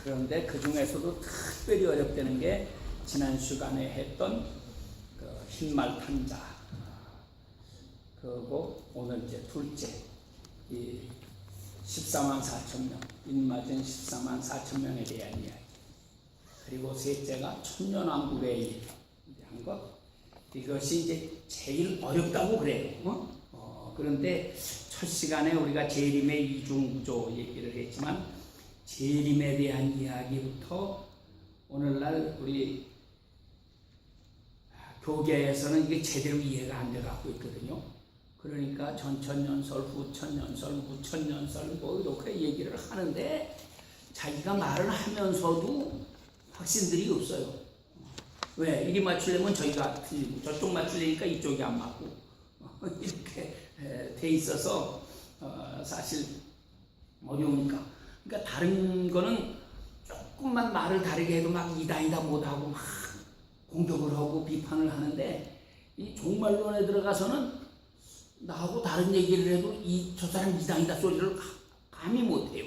그런데 그 중에서도 특별히 어렵다는 게 지난 시간에 했던 그 흰말 탄자, 그리고 오늘 이제 둘째 이 14만 4천 명, 인맞은 14만 4천 명에 대한 이야기. 그리고 셋째가 천년왕국에 대한 것. 이것이 이제 제일 어렵다고 그래요. 그런데 첫 시간에 우리가 재림의 이중구조 얘기를 했지만 재림에 대한 이야기부터 오늘날 우리 교계에서는 이게 제대로 이해가 안 돼가고 있거든요. 그러니까 전천년설, 후천년설, 무천년설 뭐 이렇게 얘기를 하는데 자기가 말을 하면서도 확신들이 없어요. 왜? 이리 맞추려면 저희가 틀리고 저쪽 맞추려니까 이쪽이 안 맞고 이렇게 돼 있어서 사실 어려우니까. 그러니까 다른 거는 조금만 말을 다르게 해도 막 이다이다 못하고 막 공격을 하고 비판을 하는데 이 종말론에 들어가서는 나하고 다른 얘기를 해도 저 사람 이다이다 소리를 감히 못해요.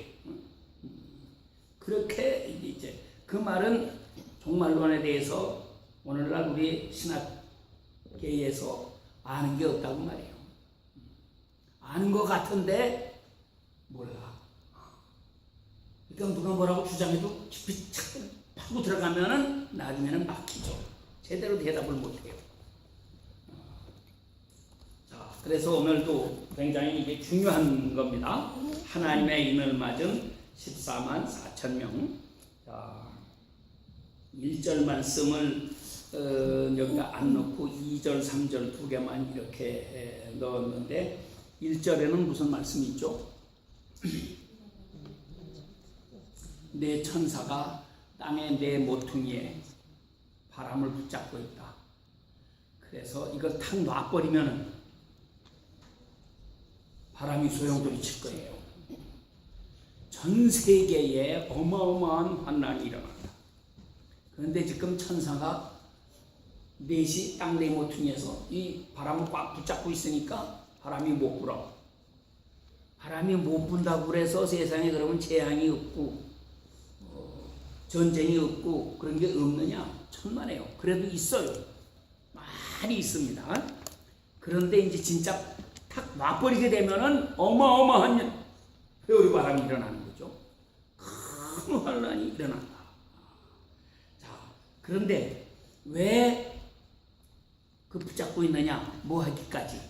그렇게 이제 그 말은 종말론에 대해서 오늘날 우리 신학계에서 아는 게 없다고 말이에요. 아는 것 같은데 몰라. 그러니까 누가 뭐라고 주장해도 깊이 착 파고 들어가면은 나중에는 막히죠. 제대로 대답을 못해요. 자, 그래서 오늘도 굉장히 이게 중요한 겁니다. 하나님의 인을 맞은 14만 4천 명. 자, 1절 말씀을 여기다 안 넣고 2절, 3절 두 개만 이렇게 넣었는데 1절에는 무슨 말씀이 있죠? 내 천사가 땅의 내 모퉁이에 바람을 붙잡고 있다. 그래서 이걸 탁 놔버리면 바람이 소용돌이 칠 거예요. 전 세계에 어마어마한 환난이 일어난다. 그런데 지금 천사가 넷이 땅 내 모퉁이에서 이 바람을 꽉 붙잡고 있으니까 바람이 못 불어. 바람이 못 분다고 그래서 세상에 그러면 재앙이 없고 전쟁이 없고 그런 게 없느냐? 천만에요. 그래도 있어요. 많이 있습니다. 그런데 이제 진짜 탁 놔버리게 되면은 어마어마한 회오리 바람이 일어나는 거죠. 큰 환란이 일어난다. 자, 그런데 왜 그 붙잡고 있느냐? 뭐 하기까지?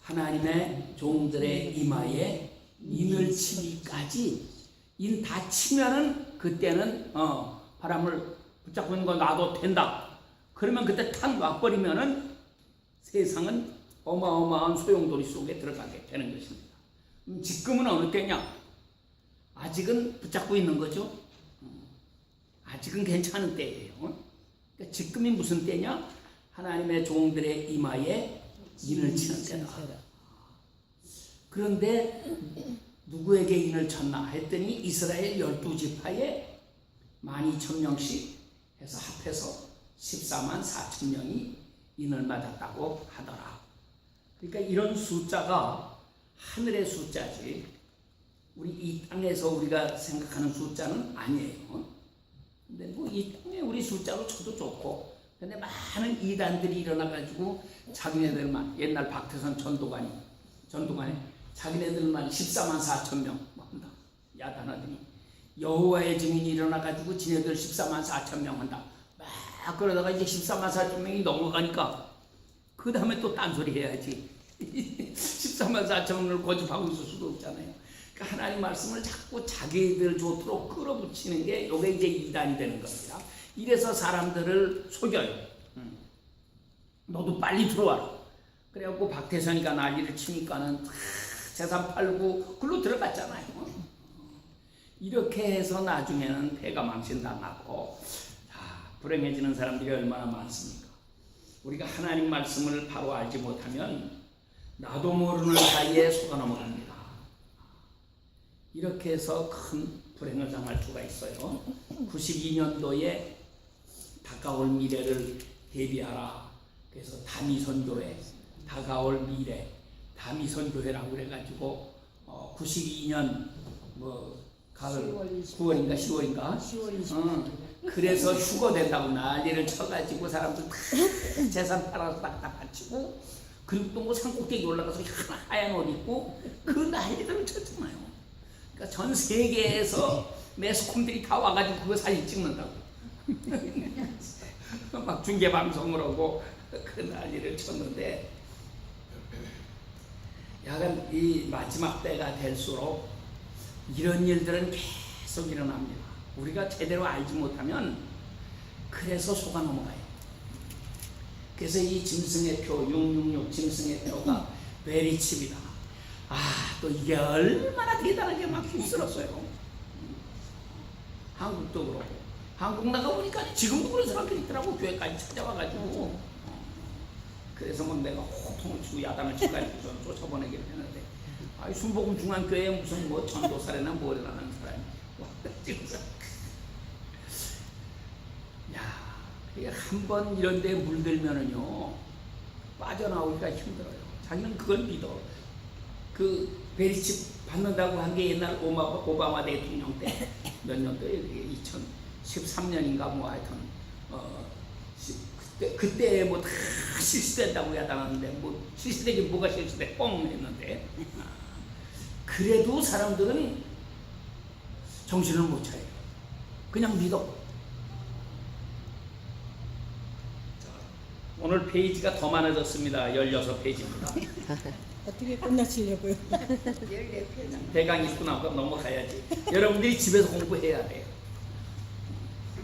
하나님의 종들의 이마에 인을 치기까지. 인 다 치면은 그때는 바람을 붙잡고 있는 거 놔도 된다. 그러면 그때 탁 놔버리면은 세상은 어마어마한 소용돌이 속에 들어가게 되는 것입니다. 지금은 어느 때냐? 아직은 붙잡고 있는 거죠. 아직은 괜찮은 때예요. 그러니까 지금이 무슨 때냐? 하나님의 종들의 이마에 인을 치는 때다. 그런데 누구에게 인을 쳤나 했더니 이스라엘 12지파에 12,000명씩 해서 합해서 14만 4천 명이 인을 맞았다고 하더라. 그러니까 이런 숫자가 하늘의 숫자지 우리 이 땅에서 우리가 생각하는 숫자는 아니에요. 근데 뭐 이 땅에 우리 숫자로 쳐도 좋고, 근데 많은 이단들이 일어나가지고 자기네들만, 옛날 박태선 전도관에 자기네들만 14만 4천 명 한다. 야단하더니 여호와의 증인이 일어나가지고 지네들 14만 4천 명 한다. 막 그러다가 이제 14만 4천 명이 넘어가니까 그 다음에 또 딴소리 해야지. 14만 4천 명을 고집하고 있을 수도 없잖아요. 그러니까 하나님 말씀을 자꾸 자기들 좋도록 끌어붙이는 게 요게 이제 이단이 되는 겁니다. 이래서 사람들을 속여요. 너도 빨리 들어와라. 그래갖고 박태선이가 난리를 치니까는 재산 팔고 글로 들어갔잖아요. 이렇게 해서 나중에는 폐가 망신당하고 불행해지는 사람들이 얼마나 많습니까? 우리가 하나님 말씀을 바로 알지 못하면 나도 모르는 사이에 속아 넘어갑니다. 이렇게 해서 큰 불행을 당할 수가 있어요. 92년도에 다가올 미래를 대비하라. 그래서 다미선교회, 다가올 미래, 다미선교회라고 그래가지고 92년 가을 10월 20일. 9월인가 10월인가 10월 20일. 그래서 휴거된다고 난리를 쳐가지고 사람들 다 재산 팔아서 다 바치고, 그리고 또 뭐 산꼭대기 올라가서 하얀 옷 입고 그 난리를 쳤잖아요. 그러니까 전 세계에서 매스컴들이 다 와가지고 그거 사진 찍는다고 막 중계 방송을 하고 그 난리를 쳤는데, 약간 이 마지막 때가 될수록 이런 일들은 계속 일어납니다. 우리가 제대로 알지 못하면 그래서 속아 넘어가요. 그래서 이 짐승의 표 666 짐승의 표가 베리칩이다. 또 이게 얼마나 대단하게 막 힘들었어요. 한국도 그렇고, 한국 나가보니까 지금도 그런 사람들이 있더라고. 교회까지 찾아와가지고. 그래서 뭐 내가 호통을 치고 야단을 치고 쫓아보내기를 했는데, 순복음 중앙교회에 무슨 뭐 전도사래나 뭐래나 하는 사람이 와가지고서, 한 번 이런 데 물들면은요 빠져나오기가 힘들어요. 자기는 그걸 믿어. 그 베리칩 받는다고 한 게 옛날 오바마 대통령 때 몇 년도에 2013년인가 뭐 하여튼 그때 뭐 다 실시된다고 야단하는데, 뭐 실시되긴 뭐가 실시돼 뻥 했는데, 그래도 사람들은 정신을 못 차려요. 그냥 믿어. 오늘 페이지가 더 많아졌습니다. 16페이지입니다. 어떻게 끝나시려고요? 대강 읽고 나면 넘어가야지. 여러분들이 집에서 공부해야 돼요.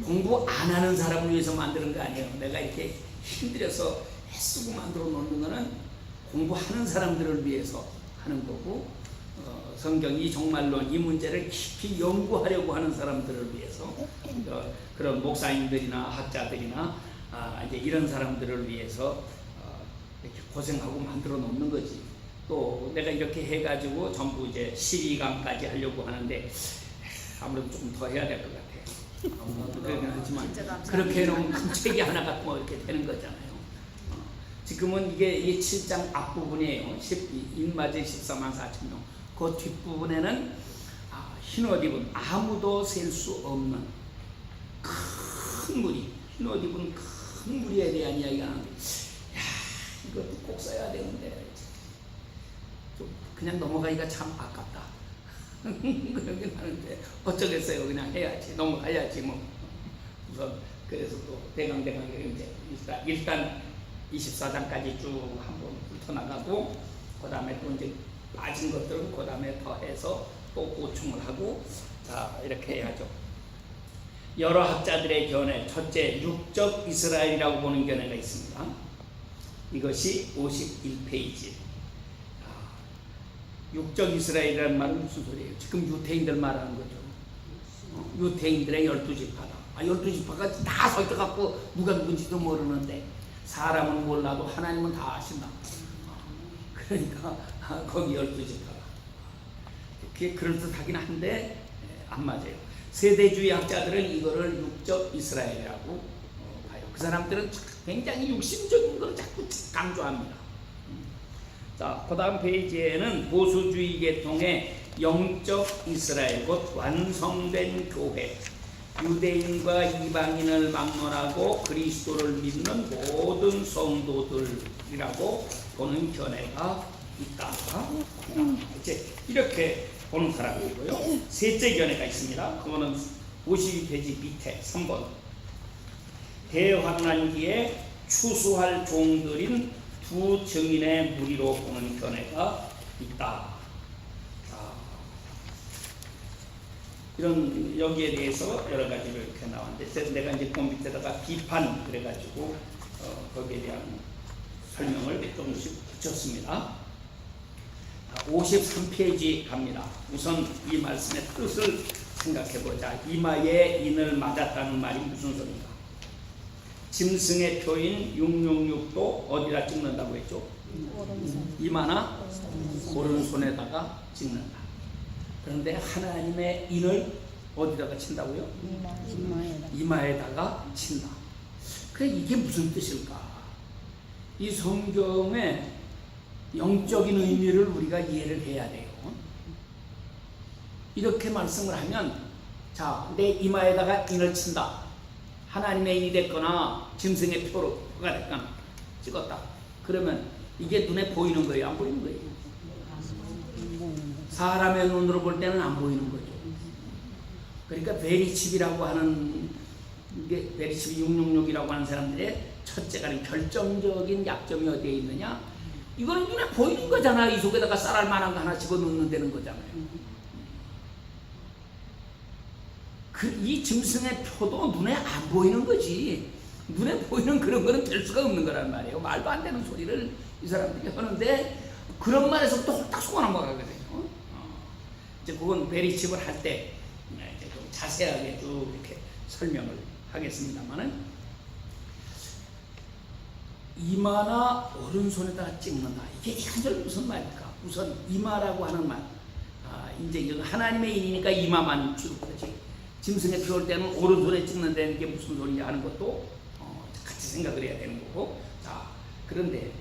공부 안 하는 사람을 위해서 만드는 거 아니에요. 내가 이렇게 힘들여서 애쓰고 만들어 놓는 거는 공부하는 사람들을 위해서 하는 거고, 성경이 정말로 이 문제를 깊이 연구하려고 하는 사람들을 위해서, 그런 목사님들이나 학자들이나 이제 이런 사람들을 위해서 이렇게 고생하고 만들어 놓는 거지. 또 내가 이렇게 해가지고 전부 이제 12강까지 하려고 하는데 아무래도 조금 더 해야 될 것 같아요. 그러긴 하지만 그렇게 해놓으면 큰 책이 하나가 뭐 이렇게 되는 거잖아요. 지금은 이게 7장 앞부분이에요. 인마제 14만 4천 명. 그 뒷부분에는 흰 옷 입은 아무도 셀 수 없는 큰 무리, 흰 옷 입은 큰 무리에 대한 이야기가 나오는데, 이것도 꼭 써야 되는데 좀 그냥 넘어가기가 참 아깝다. 그러긴 하는데 어쩌겠어요. 그냥 해야지. 넘어가야지 뭐. 우선 그래서 또 대강 이제 일단 24장까지 쭉 한번 훑어나가고, 그 다음에 또 이제 빠진 것들은 그 다음에 더해서 또 보충을 하고, 자 이렇게 해야죠. 여러 학자들의 견해, 첫째 육적 이스라엘이라고 보는 견해가 있습니다. 이것이 51페이지. 육적 이스라엘이라는 말은 무슨 소리예요? 지금 유태인들 말하는 거죠. 유태인들의 12지파다. 12지파가 다 섞여갖고 누가 누군지도 모르는데, 사람은 몰라도 하나님은 다 아신다. 그러니까 거기 12지파가 그게 그럴듯하긴 한데 안 맞아요. 세대주의 학자들은 이거를 육적 이스라엘이라고 봐요. 그 사람들은 굉장히 육신적인 걸 자꾸 강조합니다. 자, 그 다음 페이지에는 보수주의 계통의 영적 이스라엘, 곧 완성된 교회, 유대인과 이방인을 막론하고 그리스도를 믿는 모든 성도들이라고 보는 견해가 있다. 이제 이렇게 보는 사람이고요. 셋째 견해가 있습니다. 그거는 52페이지 밑에 3번. 대환란기에 추수할 종들인 두 증인의 무리로 보는 견해가 있다. 이런 여기에 대해서 여러 가지로 이렇게 나왔는데, 내가 이제 그 밑에다가 비판 그래가지고 거기에 대한 설명을 조금씩 붙였습니다. 53페이지 갑니다. 우선 이 말씀의 뜻을 생각해보자. 이마에 인을 맞았다는 말이 무슨 소리인가? 짐승의 표인 666도 어디다 찍는다고 했죠? 이마나 오른손에다가 찍는다. 그런데 하나님의 인을 어디다가 친다고요? 이마에다가 친다. 그래, 이게 무슨 뜻일까? 이 성경의 영적인 의미를 우리가 이해를 해야 돼요. 이렇게 말씀을 하면 자, 내 이마에다가 인을 친다. 하나님의 인이 됐거나 짐승의 표가 됐거나 찍었다. 그러면 이게 눈에 보이는 거예요? 안 보이는 거예요? 사람의 눈으로 볼 때는 안 보이는 거죠. 그러니까 베리칩이라고 하는 이게 베리칩 666이라고 하는 사람들의 첫째가 결정적인 약점이 어디에 있느냐? 이거는 눈에 보이는 거잖아. 이 속에다가 쌀알 만한 거 하나 집어넣는 되는 거잖아요. 이 짐승의 표도 눈에 안 보이는 거지. 눈에 보이는 그런 거는 될 수가 없는 거란 말이에요. 말도 안 되는 소리를 이 사람들이 하는데 그런 말에서부터 홀딱 속아 넘어가거든요. 이제 그건 베리칩을 할 때 좀 자세하게 쭉 이렇게 설명을 하겠습니다만은 이마나 오른손에다가 찍는다. 이게 한절 무슨 말일까? 우선 이마라고 하는 말. 이제 하나님의 인이니까 이마만 취급하지. 짐승에 피울 때는 오른손에 찍는다는 게 무슨 소리냐 하는 것도 같이 생각을 해야 되는 거고. 자, 그런데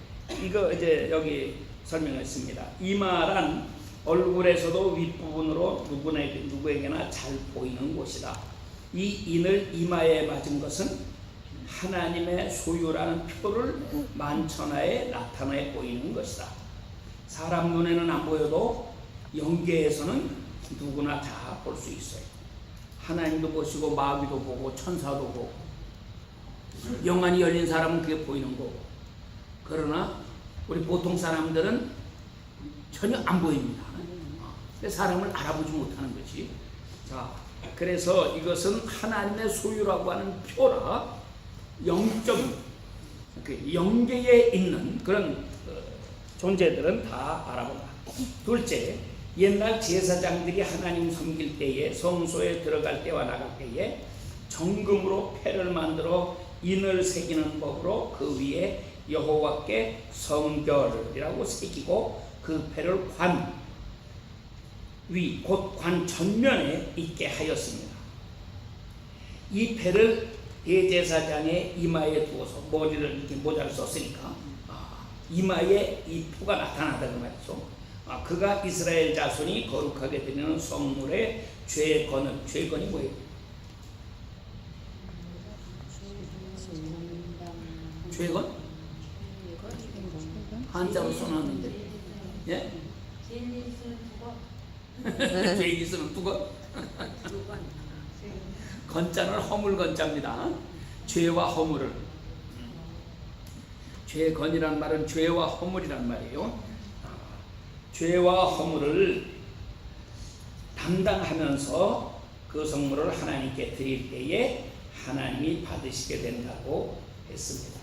이거 이제 여기 설명했습니다. 이마란 얼굴에서도 윗부분으로 누구에게나 잘 보이는 곳이다. 이 인을 이마에 맞은 것은 하나님의 소유라는 표를 만천하에 나타내 보이는 것이다. 사람 눈에는 안 보여도 영계에서는 누구나 다 볼 수 있어요. 하나님도 보시고 마귀도 보고 천사도 보고 영안이 열린 사람은 그게 보이는 거고, 그러나 우리 보통 사람들은 전혀 안 보입니다. 사람을 알아보지 못하는 거지. 자, 그래서 이것은 하나님의 소유라고 하는 표라 영적 영계에 있는 그런 존재들은 다 알아본다. 둘째, 옛날 제사장들이 하나님 섬길 때에 성소에 들어갈 때와 나갈 때에 정금으로 패를 만들어 인을 새기는 법으로 그 위에 여호와께 성결이라고 새기고 그 패를 관 위, 곧 관 전면에 있게 하였습니다. 이 패를 대제사장의 이마에 두어서 머리를 이렇게 모자를 썼으니까 이마에 이 표가 나타나다는 말이죠. 그가 이스라엘 자손이 거룩하게 드리는 성물의 죄건이 뭐예요? 죄건? 한자로 써놨는데, 예? 죄인이 쓰는 두건? 건자는 허물 건자입니다. 죄와 허물을. 죄건이란 말은 죄와 허물이란 말이에요. 죄와 허물을 담당하면서 그 성물을 하나님께 드릴 때에 하나님이 받으시게 된다고 했습니다.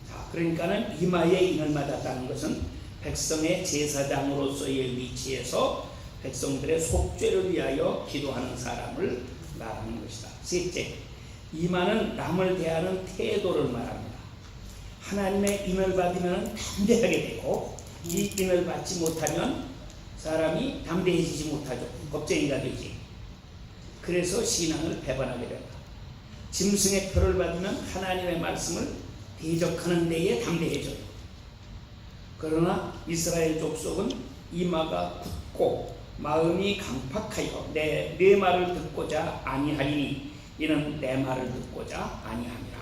자, 그러니까는 이마에 인을 맞았다는 것은 백성의 제사장으로서의 위치에서 백성들의 속죄를 위하여 기도하는 사람을 말하는 것이다. 셋째, 이마는 남을 대하는 태도를 말합니다. 하나님의 인을 받으면 담대하게 되고 이 인을 받지 못하면 사람이 담대해지지 못하죠. 겁쟁이가 되지. 그래서 신앙을 배반하게 된다. 짐승의 표를 받으면 하나님의 말씀을 대적하는 데에 담대해져요. 그러나 이스라엘 족속은 이마가 굳고 마음이 강팍하여 내 말을 듣고자 아니하리니 이는 내 말을 듣고자 아니하니라.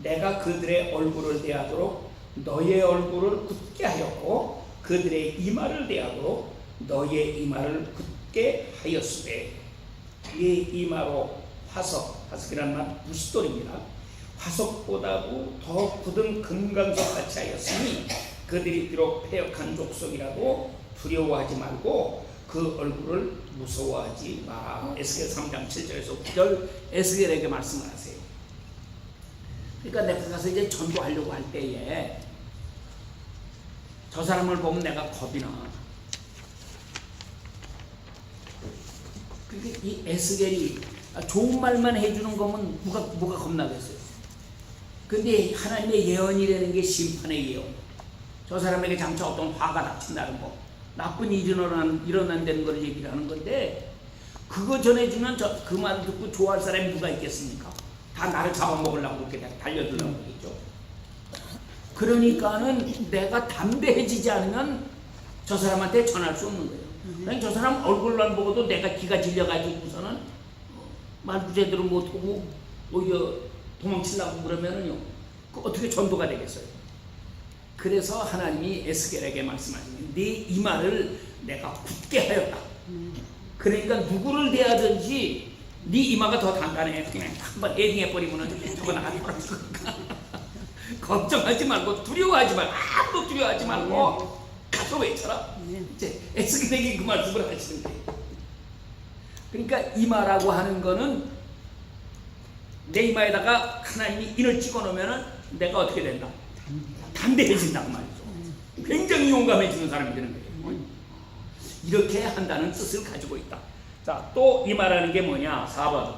내가 그들의 얼굴을 대하도록 너의 얼굴을 굳게 하였고 그들의 이마를 대하도록 너의 이마를 굳게 하였으되 이 이마로 화석이란 말 부싯돌입니다. 화석보다도 더 굳은 금강석 같이 하였으니 그들이 비록 패역한 족속이라도 두려워하지 말고 그 얼굴을 무서워하지 마라. 에스겔 3장 7절에서 9절 에스겔에게 말씀을 하세요. 그러니까 내가 가서 이제 전도하려고 할 때에 저 사람을 보면 내가 겁이 나. 그러니까 이 에스겔이 좋은 말만 해주는 거면 뭐가 겁나겠어요. 근데 하나님의 예언이라는 게 심판의 예언. 저 사람에게 장차 어떤 화가 닥친다는 거, 나쁜 일이 일어난다는 걸 얘기를 하는 건데, 그거 전해주면 그 말 듣고 좋아할 사람이 누가 있겠습니까? 다 나를 잡아먹으려고 그렇게 달려들라고 그러겠죠. 그러니까는 내가 담대해지지 않으면 저 사람한테 전할 수 없는 거예요. 그냥 저 사람 얼굴만 보고도 내가 기가 질려가지고서는 말도 제대로 못하고 오히려 도망치려고 그러면은요, 그 어떻게 전도가 되겠어요? 그래서 하나님이 에스겔에게 말씀하시는 네 이마를 내가 굳게 하였다. 그러니까 누구를 대하든지 네 이마가 더 단단해. 그냥 한번 헤딩해 버리면은 저거 나가지 말고 걱정하지 말고 두려워하지 말고 아무도 두려워하지 말고 가서 외쳐라. 이제 에스겔에게 그 말씀을 하시는 거예요. 그러니까 이마라고 하는 거는 내 이마에다가 하나님이 인을 찍어 놓으면은 내가 어떻게 된다? 담대해진다고 말이죠. 굉장히 용감해지는 사람이 되는 거예요. 이렇게 한다는 뜻을 가지고 있다. 자, 또 이마라는 게 뭐냐? 4번.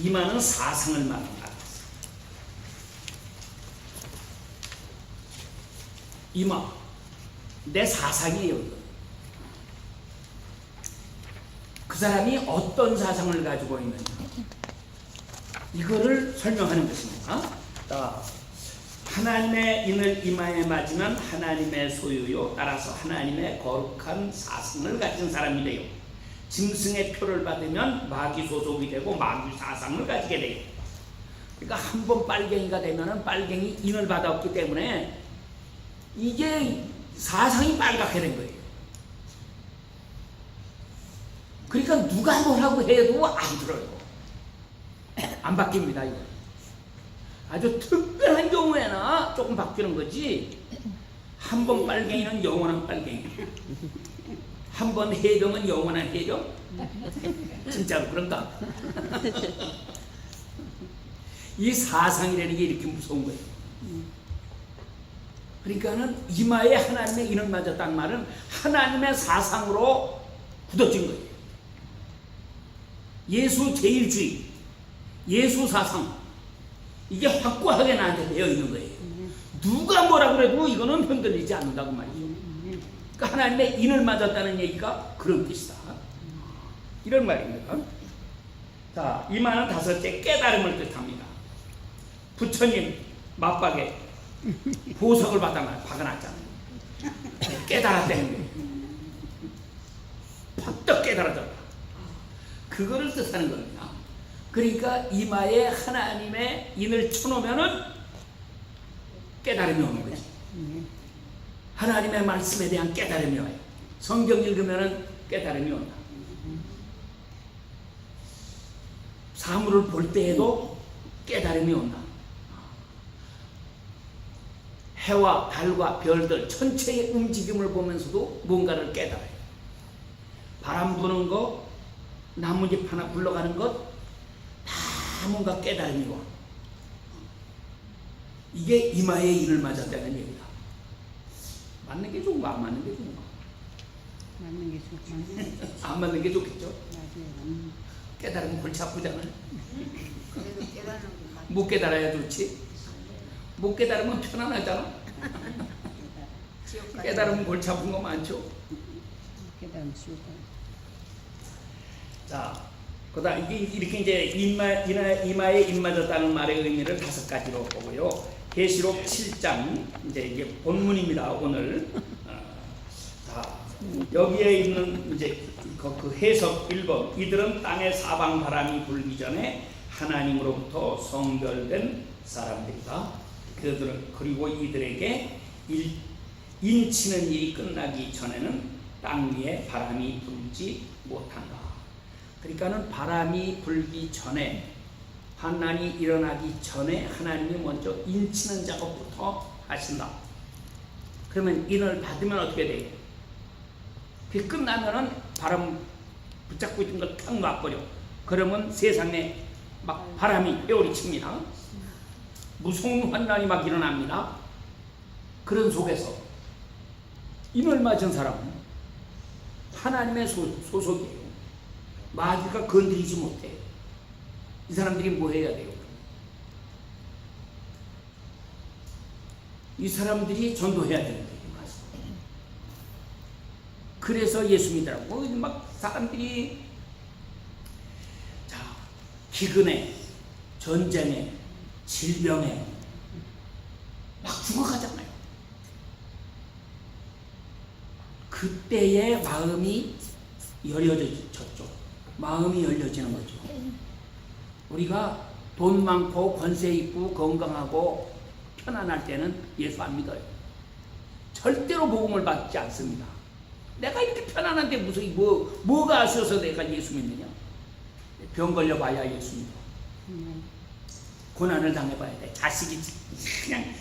이마는 사상을 말한다. 이마, 내 사상이에요. 그 사람이 어떤 사상을 가지고 있느냐, 이거를 설명하는 것입니다. 자, 하나님의 인을 이마에 맞으면 하나님의 소유요, 따라서 하나님의 거룩한 사상을 가진 사람이 돼요. 짐승의 표를 받으면 마귀 소속이 되고 마귀 사상을 가지게 돼요. 그러니까 한 번 빨갱이가 되면은 빨갱이 인을 받았기 때문에 이게 사상이 빨갛게 된 거예요. 그러니까 누가 뭐라고 해도 안 들어요. 안 바뀝니다, 이거. 아주 특별한 경우에나 조금 바뀌는 거지. 한 번 빨갱이는 영원한 빨갱이, 한 번 해병은 영원한 해병. 진짜로 그런가? 이 사상이라는 게 이렇게 무서운 거예요. 그러니까는 이마에 하나님의 인을 맞았다는 말은 하나님의 사상으로 굳어진 거예요. 예수 제일주의, 예수 사상, 이게 확고하게 나한테 되어 있는 거예요. 누가 뭐라 그래도 이거는 흔들리지 않는다고 말이죠. 그러니까 하나님의 인을 맞았다는 얘기가 그런 뜻이다. 이런 말입니다. 자, 이마는 다섯째, 깨달음을 뜻합니다. 부처님 맞박에 보석을 박아놨잖아요. 깨달았다는 거예요. 팍떡 깨달아졌다. 그거를 뜻하는 겁니다. 그러니까 이마에 하나님의 인을 쳐놓으면은 깨달음이 오는 거지. 하나님의 말씀에 대한 깨달음이 와요. 성경 읽으면은 깨달음이 온다. 사물을 볼 때에도 깨달음이 온다. 해와 달과 별들 전체의 움직임을 보면서도 뭔가를 깨달아요. 바람 부는 거, 나뭇잎 하나 굴러가는 것, 다 뭔가 깨달음이 와. 이게 이마에 인을 맞았다는 얘기다. 맞는 게 좋은가, 안 맞는 게 좋은가? 맞는 게 좋고. 안 맞는 게 좋겠죠? 맞아요. 깨달으면 골치 아프잖아요. 못 깨달아야 좋지. 못 깨달으면 편안하잖아. 깨달으면 골치 아픈 거 많죠. 깨달음 지옥. 자, 그다음 이렇게 이제 이마에 인 맞았다는 말의 의미를 5가지로 보고요. 계시록 7장, 이제 이게 본문입니다. 오늘. 자, 여기에 있는 이제 그 해석 1번. 이들은 땅의 사방 바람이 불기 전에 하나님으로부터 성별된 사람들이다. 그들은, 그리고 이들에게 인치는 일이 끝나기 전에는 땅 위에 바람이 불지 못한다. 그러니까는 바람이 불기 전에, 환난이 일어나기 전에 하나님이 먼저 인치는 작업부터 하신다. 그러면 인을 받으면 어떻게 돼요? 그게 끝나면은 바람 붙잡고 있던 걸 탁 놔버려. 그러면 세상에 막 바람이 회오리칩니다. 무서운 환난이 막 일어납니다. 그런 속에서 인을 맞은 사람은 하나님의 소속이에요. 마귀가 건드리지 못해. 이 사람들이 뭐 해야 돼요? 이 사람들이 전도해야 되는 거예요. 그래서 예수 믿으라고 막 사람들이 자, 기근에, 전쟁에, 질병에 막 죽어가잖아요. 그때의 마음이 열려졌죠. 마음이 열려지는 거죠. 우리가 돈 많고 권세 있고 건강하고 편안할 때는 예수 안 믿어요. 절대로 복음을 받지 않습니다. 내가 이렇게 편안한데 무슨 뭐가 아쉬워서 내가 예수 믿느냐? 병 걸려봐야 예수 믿어. 고난을 당해봐야 돼. 자식이 그냥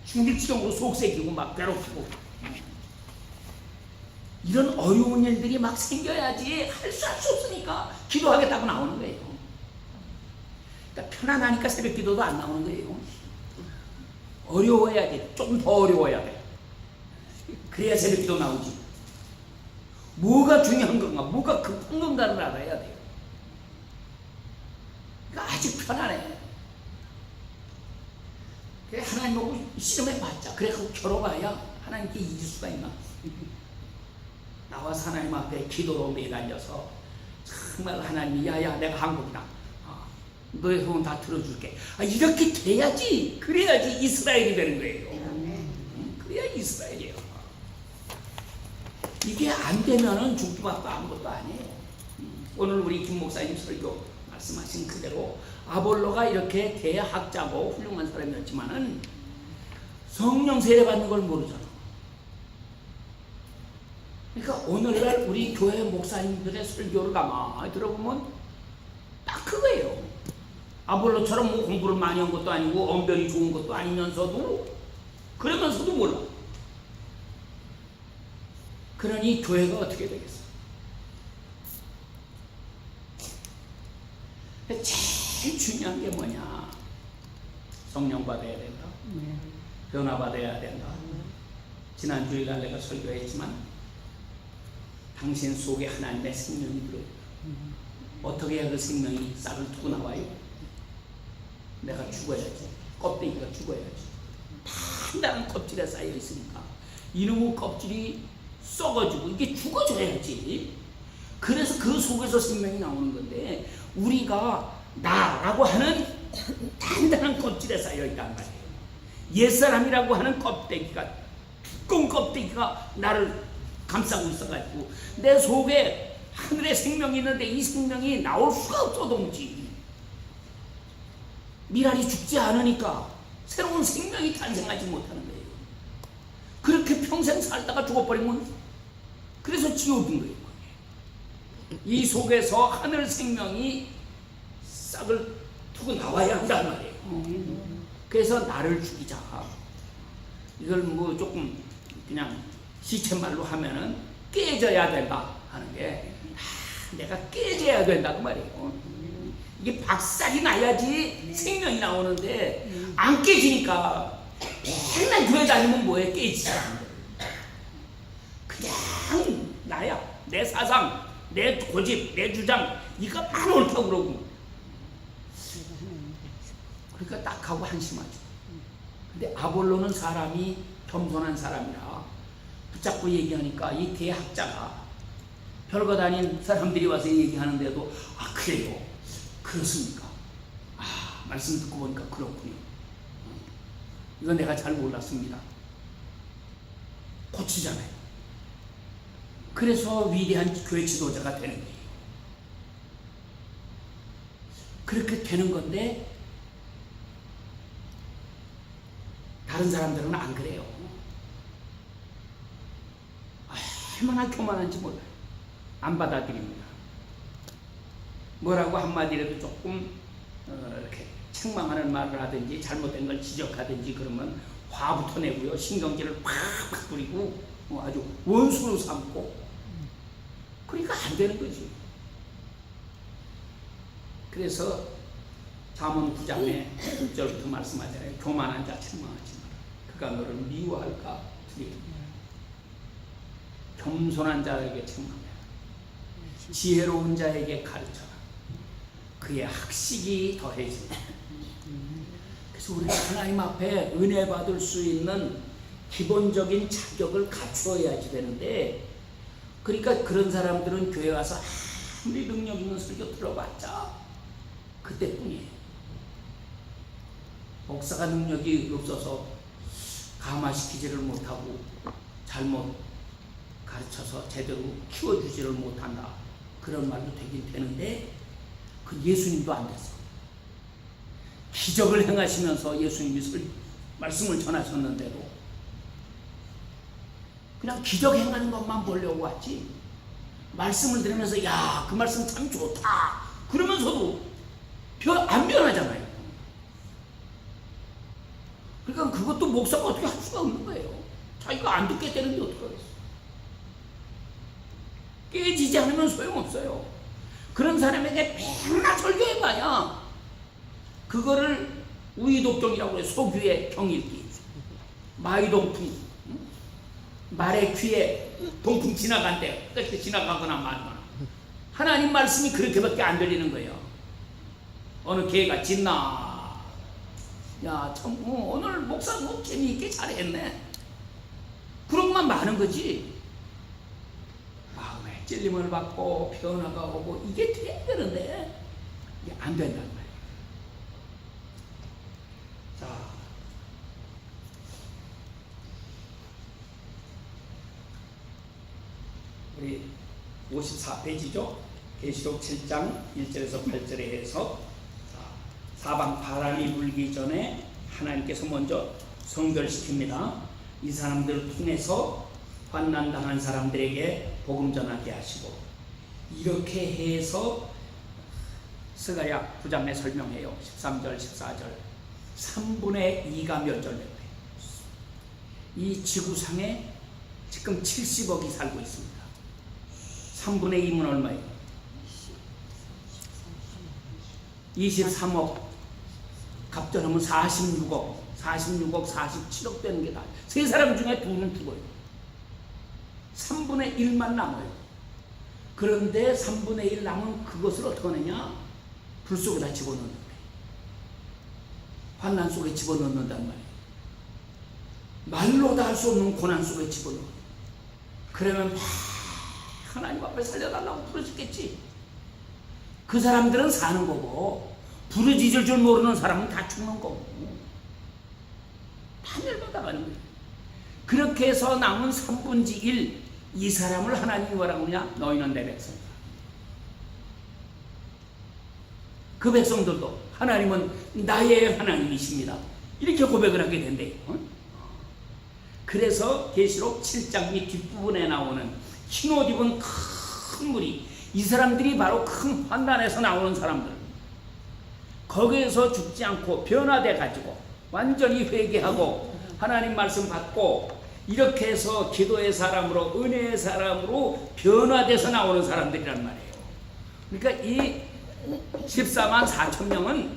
죽을 지경으로 속색이고 막 괴롭히고 이런 어려운 일들이 막 생겨야지 할 수 없으니까 기도하겠다고 나오는 거예요. 그러니까 편안하니까 새벽 기도도 안 나오는 거예요. 어려워야 돼. 좀 더 어려워야 돼. 그래야 새벽 기도 나오지. 뭐가 중요한 건가, 뭐가 급한 건가를 알아야 돼요. 그러니까 아주 편안해. 그래 하나님하고 씨름해봤자, 그래 겨뤄봐야 하나님께 이길 수가 있나? 나와서 하나님 앞에 기도로 매달려서 정말 하나님이 야야 내가 한국이다. 너의 소원 다 들어줄게. 이렇게 돼야지. 그래야지 이스라엘이 되는 거예요. 그래야 이스라엘이에요. 이게 안 되면은 죽기밖에 아무것도 아니에요. 오늘 우리 김 목사님 설교 말씀하신 그대로 아볼로가 이렇게 대학자고 훌륭한 사람이었지만은 성령 세례 받는 걸 모르잖아. 그러니까 오늘날 우리 교회 목사님들의 설교를 가만히 들어보면 딱 그거예요. 아볼로처럼 뭐 공부를 많이 한 것도 아니고 언변이 좋은 것도 아니면서도 그러면서도 몰라. 그러니 교회가 어떻게 되겠어? 제일 중요한 게 뭐냐? 성령 받아야 된다. 변화 받아야 된다. 지난 주일날 내가 설교했지만 당신 속에 하나님의 생명이 들어요. 어떻게 해야 그 생명이 싹을 두고 나와요? 내가 죽어야지. 껍데기가 죽어야지. 단단한 껍질에 쌓여 있으니까 이놈의 껍질이 썩어지고 이게 죽어줘야지. 그래서 그 속에서 생명이 나오는 건데 우리가 나라고 하는 단단한 껍질에 쌓여 있단 말이에요. 옛사람이라고 하는 껍데기가, 두꺼운 껍데기가 나를 감싸고 있어가지고 내 속에 하늘의 생명이 있는데 이 생명이 나올 수가 없어 도무지. 미랄이 죽지 않으니까 새로운 생명이 탄생하지 못하는 거예요. 그렇게 평생 살다가 죽어버리면 그래서 지옥인 거예요. 이 속에서 하늘 생명이 싹을 두고 나와야 한단 말이에요. 그래서 나를 죽이자. 이걸 뭐 조금 그냥 시체말로 하면은 깨져야 된다 하는 게 내가 깨져야 된다 그 말이에요. 이게 박살이 나야지 생명이 나오는데 안 깨지니까 맨날 교회 다니면 뭐해? 깨지지 않는 거예요. 그냥 나야 내 사상, 내 고집, 내 주장 이거 안 옳다고 그러고 그러니까 딱 하고 한심하죠. 근데 아볼로는 사람이 겸손한 사람이라 붙잡고 얘기하니까 이 대학자가 별거 다닌 사람들이 와서 얘기하는데도 그래요? 그렇습니까? 말씀 듣고 보니까 그렇군요. 이건 내가 잘 몰랐습니다. 고치잖아요. 그래서 위대한 교회 지도자가 되는 거예요. 그렇게 되는 건데 다른 사람들은 안 그래요. 얼마나 교만한지 몰라요. 안 받아들입니다. 뭐라고 한마디라도 조금 이렇게 책망하는 말을 하든지 잘못된 걸 지적하든지 그러면 화부터 내고요. 신경질을 팍팍 부리고 아주 원수로 삼고 그러니까 안 되는 거지. 그래서 잠언 9장에 6절부터 말씀하잖아요. 교만한 자 책망하지 마라. 그가 너를 미워할까 두려워. 겸손한 자에게 책망해라. 지혜로운 자에게 가르쳐라. 그의 학식이 더해진다. 그래서 우리가 하나님 앞에 은혜 받을 수 있는 기본적인 자격을 갖추어야지 되는데 그러니까 그런 사람들은 교회 와서 아무리 능력 있는 설교 들어봤자 그때뿐이에요. 목사가 능력이 없어서 감화시키지를 못하고 잘못 가르쳐서 제대로 키워주지를 못한다. 그런 말도 되긴 되는데 그 예수님도 안 됐어. 기적을 행하시면서 예수님이 말씀을 전하셨는데도 그냥 기적 행하는 것만 보려고 왔지, 말씀을 들으면서 야, 그 말씀 참 좋다 그러면서도 안 변하잖아요. 그러니까 그것도 목사가 어떻게 할 수가 없는 거예요. 자기가 안 듣게 되는데 어떡하겠어. 깨지지 않으면 소용없어요. 그런 사람에게 맨날 설교해봐야 그거를 우이독종이라고 해. 소규의 경읽기, 마이동풍, 말의 귀에 동풍 지나간대. 그렇게 지나가거나 말거나. 하나님 말씀이 그렇게밖에 안 들리는 거예요. 어느 개가 짖나. 야, 참 오늘 목사 뭐 재미있게 잘했네. 그런 것만 많은 거지. 마음에 찔림을 받고 변화가 오고 이게 돼야 되는데 이게 안 된단 말이에요. 자, 우리 54페이지죠. 계시록 7장 1절에서 8절에 해서 사방 바람이 불기 전에 하나님께서 먼저 성결시킵니다. 이 사람들을 통해서 환난당한 사람들에게 복음 전하게 하시고, 이렇게 해서 스가랴 9장에 설명해요. 13절 14절 3분의 2가 멸절됐대. 이 지구상에 지금 70억이 살고 있습니다. 3분의 2면 얼마예요? 23억 갑절하면 46억 47억 되는 게 다. 세 사람 중에 둘은 죽어요. 3분의 1만 남아요. 그런데 3분의 1 남은 그것을 어떻게 하느냐? 불 속에다 집어넣는 거예요. 환난 속에 집어넣는단 말이에요. 말로 다 할 수 없는 고난 속에 집어넣어요. 그러면 하나님 앞에 살려달라고 부르짖겠지. 그 사람들은 사는 거고, 부르짖을 줄 모르는 사람은 다 죽는 거고, 다 멸망당하는 거예요. 그렇게 해서 남은 3분의 1, 이 사람을 하나님이 뭐라고 하냐? 너희는 내 백성이다. 그 백성들도 하나님은 나의 하나님이십니다. 이렇게 고백을 하게 된대요. 그래서 계시록 7장 이 뒷부분에 나오는 흰옷 입은 큰 무리, 이 사람들이 바로 큰 환난에서 나오는 사람들. 거기에서 죽지 않고 변화돼 가지고 완전히 회개하고 하나님 말씀 받고 이렇게 해서 기도의 사람으로, 은혜의 사람으로 변화돼서 나오는 사람들이란 말이에요. 그러니까 이 14만 4천 명은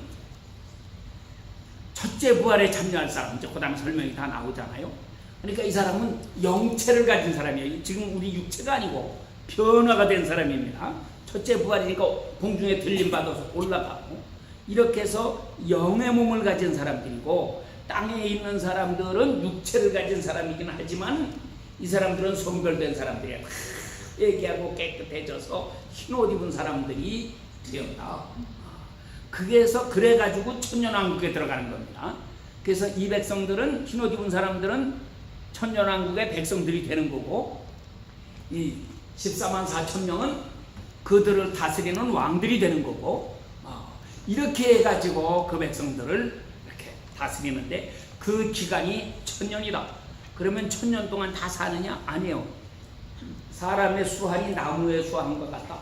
첫째 부활에 참여할 사람, 이제 그 다음에 설명이 다 나오잖아요. 그러니까 이 사람은 영체를 가진 사람이에요. 지금 우리 육체가 아니고 변화가 된 사람입니다. 첫째 부활이니까 공중에 들림받아서 올라가고, 이렇게 해서 영의 몸을 가진 사람들이고, 땅에 있는 사람들은 육체를 가진 사람이긴 하지만 이 사람들은 성별된 사람들이야. 회개하고 깨끗해져서 흰옷 입은 사람들이 되었다. 그래서 그래가지고 천년왕국에 들어가는 겁니다. 그래서 이 백성들은, 흰옷 입은 사람들은 천년왕국의 백성들이 되는 거고, 이 14만 4천 명은 그들을 다스리는 왕들이 되는 거고, 이렇게 해가지고 그 백성들을 이렇게 다스리는데 그 기간이 1000년이다. 그러면 1000년 동안 다 사느냐? 아니에요. 사람의 수한이 나무의 수한과 같다.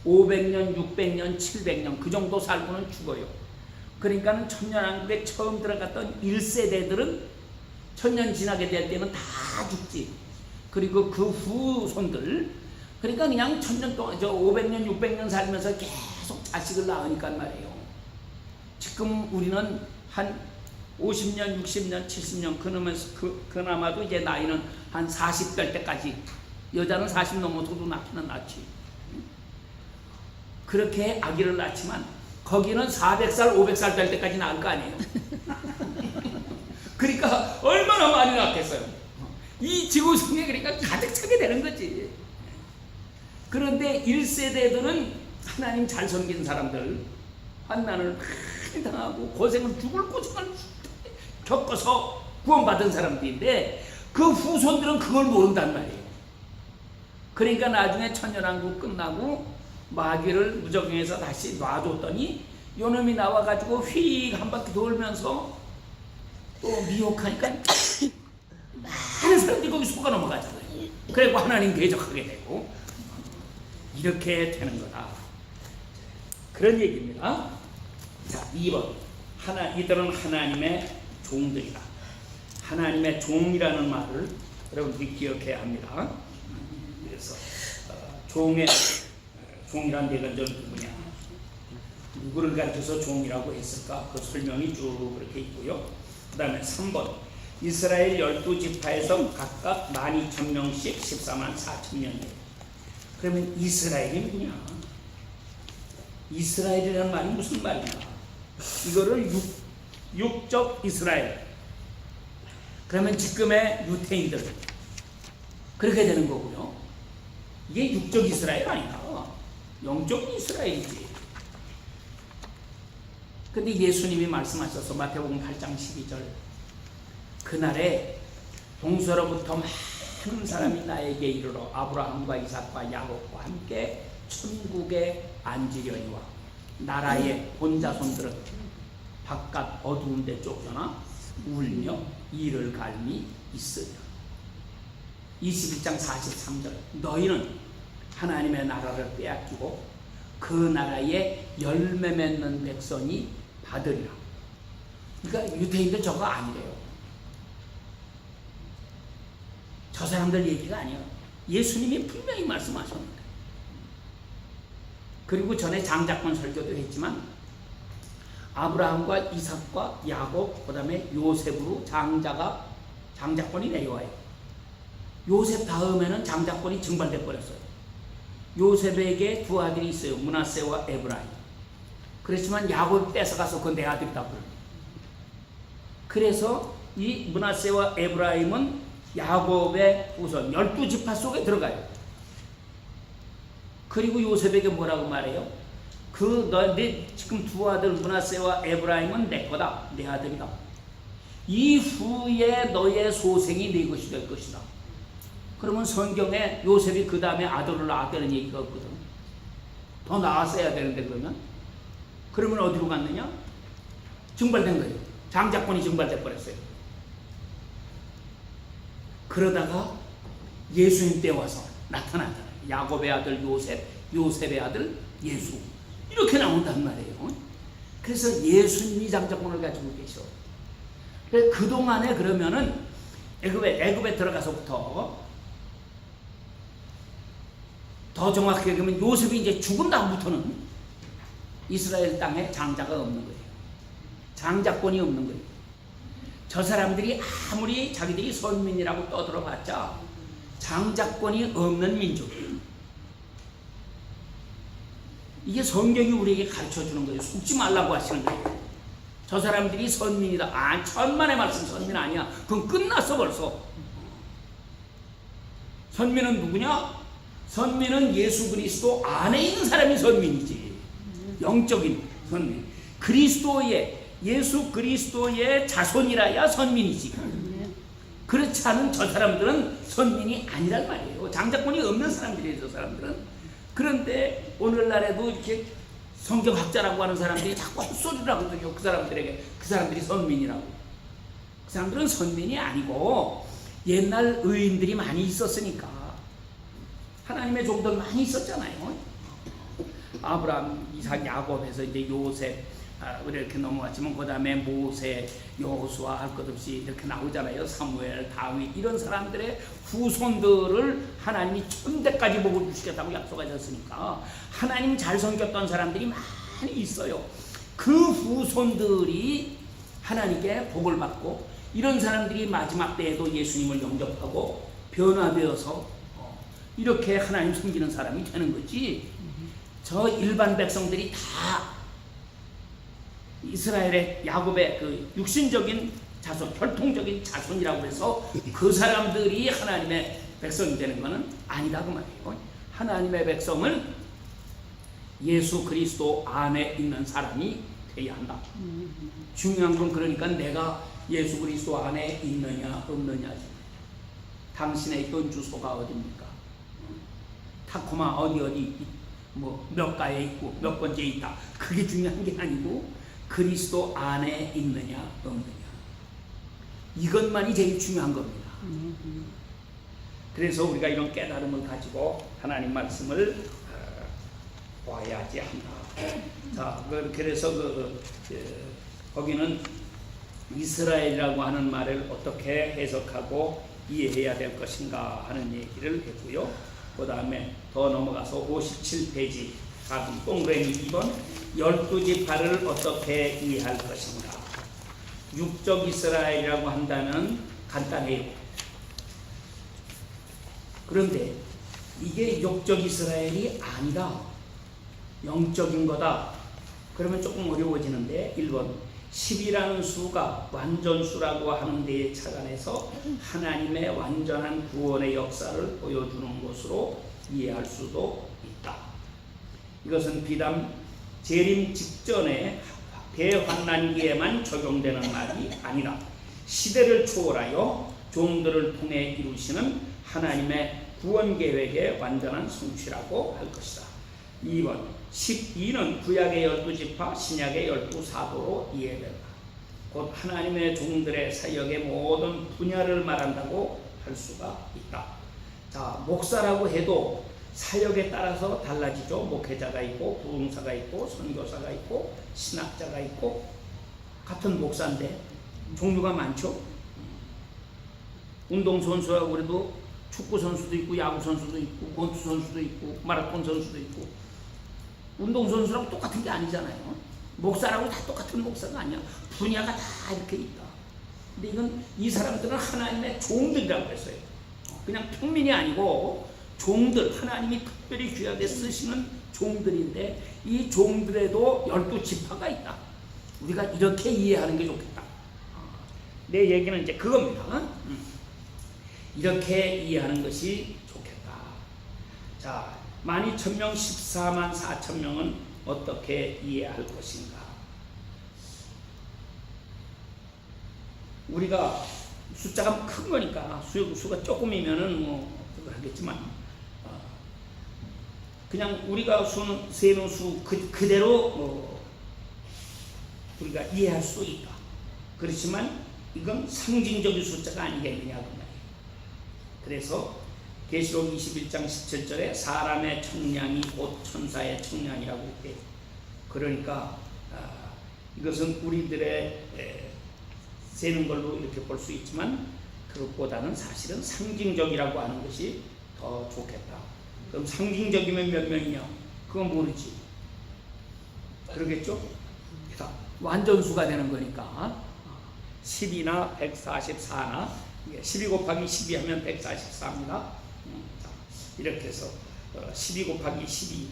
500년, 600년, 700년 그 정도 살고는 죽어요. 그러니까 천년왕국에 처음 들어갔던 1세대들은 1000년 지나게 될 때는 다 죽지. 그리고 그 후손들, 그러니까 그냥 1000년 동안, 500년, 600년 살면서 계속 자식을 낳으니까 말이에요. 지금 우리는 한 50년, 60년, 70년 그나마도 이제 나이는 한 40 될 때까지, 여자는 40 넘어서도 낳기는 낳지. 그렇게 아기를 낳지만 거기는 400살, 500살 될 때까지 낳을 거 아니에요. 그러니까 얼마나 많이 낳겠어요. 이 지구상에 그러니까 가득 차게 되는 거지. 그런데 1세대들은 하나님 잘 섬긴 사람들, 환난을 많이 당하고 고생을 죽을 고생을 겪어서 구원받은 사람들인데 그 후손들은 그걸 모른단 말이에요. 그러니까 나중에 천년왕국 끝나고 마귀를 무적행해서 다시 놔줬더니 요놈이 나와가지고 휙 한 바퀴 돌면서 또 미혹하니까 많은 사람들이 거기 속아 넘어가잖아요. 그리고 하나님 대적하게 되고 이렇게 되는 거다. 그런 얘기입니다. 자, 2번. 이들은 하나님의 종들이다. 하나님의 종이라는 말을 여러분들이 기억해야 합니다. 그래서 종이란 얘기가 누구냐? 누구를 가르쳐서 종이라고 했을까? 그 설명이 쭉 그렇게 있고요. 그 다음에 3번. 이스라엘 12지파에서 각각 12,000명씩 14만 4천명이에요. 그러면 이스라엘이 누구냐? 이스라엘이라는 말이 무슨 말인가? 이거를 육적 이스라엘. 그러면 지금의 유태인들. 그렇게 되는 거고요. 이게 육적 이스라엘 아닌가? 영적 이스라엘이지. 근데 예수님이 말씀하셔서 마태복음 8장 12절 그날에 동서로부터 많은 사람이 나에게 이르러 아브라함과 이삭과 야곱과 함께 천국에 앉으려니와 나라의 본자손들은 바깥 어두운 데 쫓겨나 울며 이를 갈미 있으리라. 21장 43절 너희는 하나님의 나라를 빼앗기고 그 나라에 열매 맺는 백성이 받으리라. 그러니까 유대인들 저거 아니래요. 저 사람들 얘기가 아니에요. 예수님이 분명히 말씀하셨는데. 그리고 전에 장자권 설교도 했지만 아브라함과 이삭과 야곱 그 다음에 요셉으로 장자권이 내려와요. 요셉 다음에는 장자권이 증발돼 버렸어요. 요셉에게 두 아들이 있어요. 므낫세와 에브라임. 그렇지만 야곱 뺏어가서 그 내 아들이다 그래요. 그래서 이 므낫세와 에브라임은 야곱의 후손 12지파 속에 들어가요. 그리고 요셉에게 뭐라고 말해요? 내 지금 두 아들 므낫세와 에브라임은 내 거다. 내 아들이다. 이후에 너의 소생이 네 것이 될 것이다. 그러면 성경에 요셉이 그 다음에 아들을 낳았다는 얘기가 없거든. 더 낳았어야 되는데 그러면 어디로 갔느냐? 증발된 거예요. 장자권이 증발돼 버렸어요. 그러다가 예수님 때 와서 나타나잖아요. 야곱의 아들 요셉, 요셉의 아들 예수. 이렇게 나온단 말이에요. 그래서 예수님이 장자권을 가지고 계셔. 그동안에 그러면은 애굽에 들어가서부터 더 정확하게 그러면 요셉이 이제 죽은 다음부터는 이스라엘 땅에 장자가 없는 거예요. 장자권이 없는 거예요. 저 사람들이 아무리 자기들이 선민이라고 떠들어봤자 장자권이 없는 민족이에요. 이게 성경이 우리에게 가르쳐주는 거예요. 속지 말라고 하시는 거예요. 저 사람들이 선민이다. 천만의 말씀 선민 아니야. 그건 끝났어 벌써. 선민은 누구냐? 선민은 예수 그리스도 안에 있는 사람이 선민이지. 영적인 선민. 예수 그리스도의 자손이라야 선민이지. 그렇지 않은 저 사람들은 선민이 아니란 말이에요. 장자권이 없는 사람들이에요, 저 사람들은. 그런데 오늘날에도 이렇게 성경학자라고 하는 사람들이 자꾸 헛소리를 하거든요. 그 사람들이 선민이라고. 그 사람들은 선민이 아니고 옛날 의인들이 많이 있었으니까. 하나님의 종들 많이 있었잖아요. 아브라함, 이삭, 야곱에서 이제 요셉 이렇게 넘어왔지만 그 다음에 모세, 여호수아 할 것 없이 이렇게 나오잖아요. 사무엘, 다윗 이런 사람들의 후손들을 하나님이 천대까지 복을 주시겠다고 약속하셨으니까 하나님 잘 섬겼던 사람들이 많이 있어요. 그 후손들이 하나님께 복을 받고 이런 사람들이 마지막 때에도 예수님을 영접하고 변화되어서 이렇게 하나님 섬기는 사람이 되는 거지. 저 일반 백성들이 다 이스라엘의 야곱의 그 육신적인 자손, 혈통적인 자손이라고 해서 그 사람들이 하나님의 백성이 되는 것은 아니다 그 말이에요. 하나님의 백성은 예수 그리스도 안에 있는 사람이 되어야 한다. 중요한 건 그러니까 내가 예수 그리스도 안에 있느냐 없느냐지. 당신의 현 주소가 어디입니까? 타코마 어디 뭐 몇 가에 있고 몇 번째 있다. 그게 중요한 게 아니고 그리스도 안에 있느냐 없느냐. 이것만이 제일 중요한 겁니다. 그래서 우리가 이런 깨달음을 가지고 하나님 말씀을 봐야지 한다. 자, 그래서 거기는 이스라엘이라고 하는 말을 어떻게 해석하고 이해해야 될 것인가 하는 얘기를 했고요. 그 다음에 더 넘어가서 57페이지 가끔 동그라미 2번 12지파를 어떻게 이해할 것인가. 육적 이스라엘이라고 한다는 간단해요. 그런데 이게 육적 이스라엘이 아니다. 영적인 거다. 그러면 조금 어려워지는데 1번 10이라는 수가 완전수라고 하는 데에 착안해서 하나님의 완전한 구원의 역사를 보여주는 것으로 이해할 수도 있다. 이것은 비단 재림 직전에 대환난기에만 적용되는 말이 아니라 시대를 초월하여 종들을 통해 이루시는 하나님의 구원 계획의 완전한 성취라고 할 것이다. 2번 12는 구약의 12지파 신약의 12사도로 이해된다. 곧 하나님의 종들의 사역의 모든 분야를 말한다고 할 수가 있다. 자, 목사라고 해도 사역에 따라서 달라지죠. 목회자가 있고 부흥사가 있고 선교사가 있고 신학자가 있고 같은 목사인데 종류가 많죠. 운동선수라고 그래도 축구선수도 있고 야구선수도 있고 권투선수도 있고 마라톤 선수도 있고 운동선수라고 똑같은 게 아니잖아요. 목사라고 다 똑같은 목사가 아니야. 분야가 다 이렇게 있다. 근데 이건 이 사람들은 하나님의 종들이라고 했어요. 그냥 평민이 아니고 종들, 하나님이 특별히 귀하게 쓰시는 종들인데 이 종들에도 12지파가 있다. 우리가 이렇게 이해하는 게 좋겠다. 내 얘기는 이제 그겁니다. 이렇게 이해하는 것이 좋겠다. 자, 12,000명, 14만 4천명은 어떻게 이해할 것인가? 우리가 숫자가 큰 거니까 수가 조금이면은 뭐 그거 하겠지만 그냥 우리가 세는 수 그대로 우리가 이해할 수 있다. 그렇지만 이건 상징적인 숫자가 아니겠느냐 그 말이에요. 그래서 계시록 21장 17절에 사람의 청량이 곧 천사의 청량이라고 했대요. 그러니까 이것은 우리들의 세는 걸로 이렇게 볼 수 있지만 그것보다는 사실은 상징적이라고 하는 것이 더 좋겠다. 그럼 상징적이면 몇 명이냐? 그건 모르지. 그러겠죠? 그러니까 완전수가 되는 거니까 10이나 144나 12 곱하기 12 하면 144입니다. 이렇게 해서 12 곱하기 12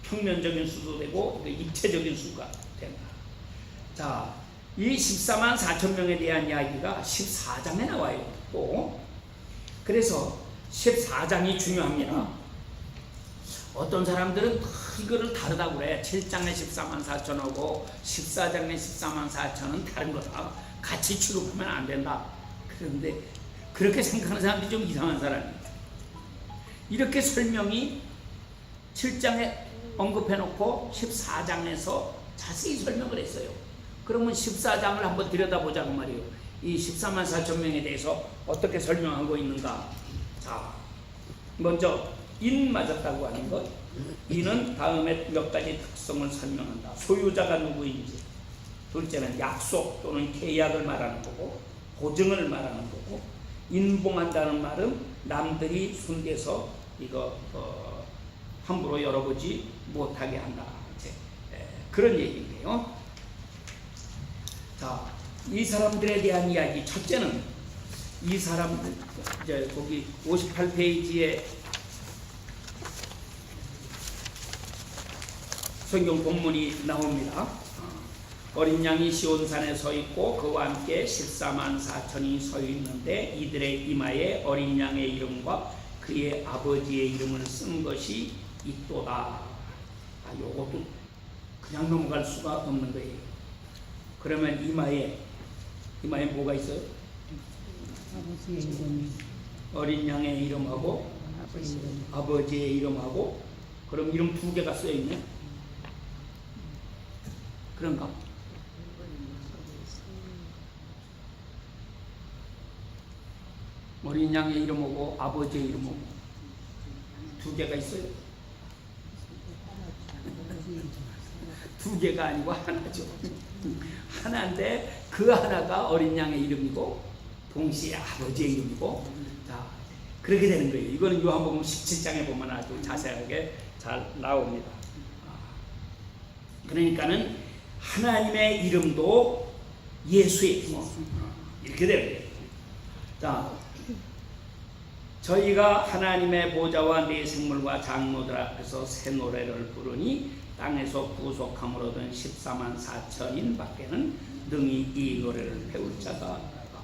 평면적인 수도 되고 입체적인 수가 된다. 자, 이 14만 4천 명에 대한 이야기가 14장에 나와요. 또 그래서 14장이 중요합니다. 어떤 사람들은 이거를 다르다고 그래. 7장의 14만 4천하고 14장의 14만 4천은 다른 거다. 같이 취급하면 안 된다. 그런데 그렇게 생각하는 사람들이 좀 이상한 사람이에요. 이렇게 설명이 7장에 언급해놓고 14장에서 자세히 설명을 했어요. 그러면 14장을 한번 들여다보자고 말이에요. 이 14만 4천 명에 대해서 어떻게 설명하고 있는가. 자, 먼저 인 맞았다고 하는 것. 인은 다음에 몇 가지 특성을 설명한다. 소유자가 누구인지. 둘째는 약속 또는 계약을 말하는 거고 보증을 말하는 거고 인봉한다는 말은 남들이 손대서 이거 함부로 열어보지 못하게 한다. 그런 얘기인데요. 자, 이 사람들에 대한 이야기. 첫째는 이 사람들 이제 거기 58페이지에 성경 본문이 나옵니다. 어린 양이 시온산에 서 있고 그와 함께 14만 4천이 서 있는데 이들의 이마에 어린 양의 이름과 그의 아버지의 이름을 쓴 것이 있도다. 요것도 그냥 넘어갈 수가 없는 거예요. 그러면 이마에 뭐가 있어요? 아버지의 이름이 어린 양의 이름하고 아버지 이름. 아버지의 이름하고 그럼 이름 두 개가 쓰여 있네. 그런가? 어린 양의 이름하고 아버지의 이름하고 두 개가 있어요. 두 개가 아니고 하나죠. 하나인데 그 하나가 어린 양의 이름이고 동시에 아버지의 이름이고, 자 그렇게 되는 거예요. 이거는 요한복음 17장에 보면 아주 자세하게 잘 나옵니다. 그러니까는 하나님의 이름도 예수의 이름 이렇게 되는 거예요. 자, 저희가 하나님의 보좌와 네 생물과 장로들 앞에서 새 노래를 부르니 땅에서 구속함을 얻은 14만 4천인 밖에는 능히 이 노래를 배울 자가 없다.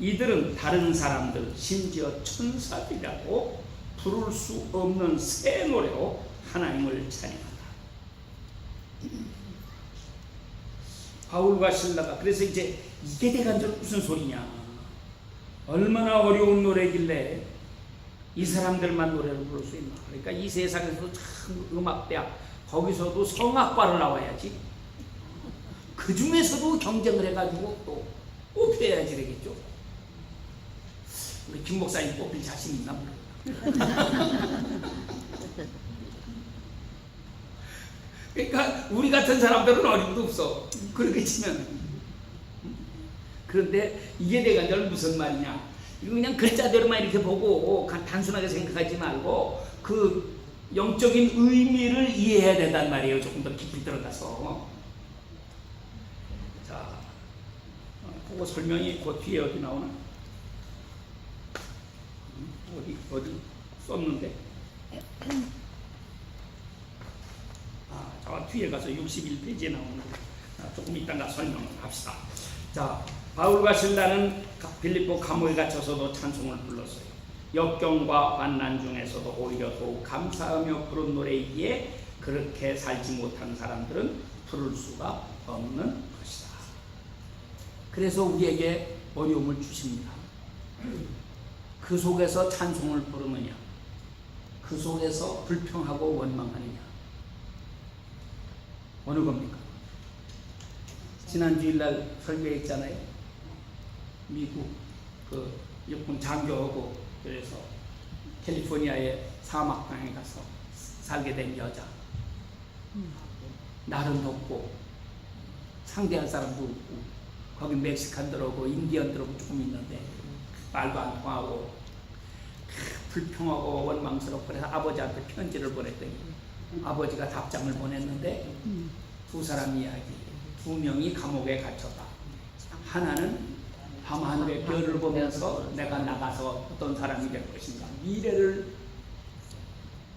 이들은 다른 사람들 심지어 천사들이라고 부를 수 없는 새 노래로 하나님을 찬양한다. 바울과 실라가 그래서 이제 이게 대간절 무슨 소리냐, 얼마나 어려운 노래길래 이 사람들만 노래를 부를 수 있나. 그러니까 이 세상에서도 참 음악대학 거기서도 성악과를 나와야지, 그 중에서도 경쟁을 해가지고 또 뽑혀야지 되겠죠. 우리 김 목사님 뽑힐 자신 있나 모르겠다. 그러니까 우리 같은 사람들은 어림도 없어, 그렇게 치면. 그런데 이게 내가 늘 무슨 말이냐, 이거 그냥 글자대로만 이렇게 보고 단순하게 생각하지 말고 그 영적인 의미를 이해해야 된단 말이에요. 조금 더 깊이 들어가서. 자, 그거 설명이 그 뒤에 어디 나오나? 어디 썼는데? 저 뒤에 가서 61페이지에 나오는 거. 조금 이따가 설명을 합시다. 자, 바울과 실라는 빌립보 감옥에 갇혀서도 찬송을 불렀어요. 역경과 환난 중에서도 오히려 더욱 감사하며 부른 노래이기에 그렇게 살지 못한 사람들은 부를 수가 없는 것이다. 그래서 우리에게 어려움을 주십니다. 그 속에서 찬송을 부르느냐, 그 속에서 불평하고 원망하느냐, 어느 겁니까? 지난 주일날 설교했잖아요. 미국 그 육군 장교하고 그래서 캘리포니아의 사막강에 가서 살게 된 여자. 날은 덥고 상대할 사람도 없고 거기 멕시칸들하고 인디언들하고 조금 있는데 말도 안 통하고 불평하고 원망스럽고, 그래서 아버지한테 편지를 보냈더니 아버지가 답장을 보냈는데 두 사람 이야기. 두 명이 감옥에 갇혔다. 하나는 밤하늘의 별을 보면서 내가 나가서 어떤 사람이 될 것인가, 미래를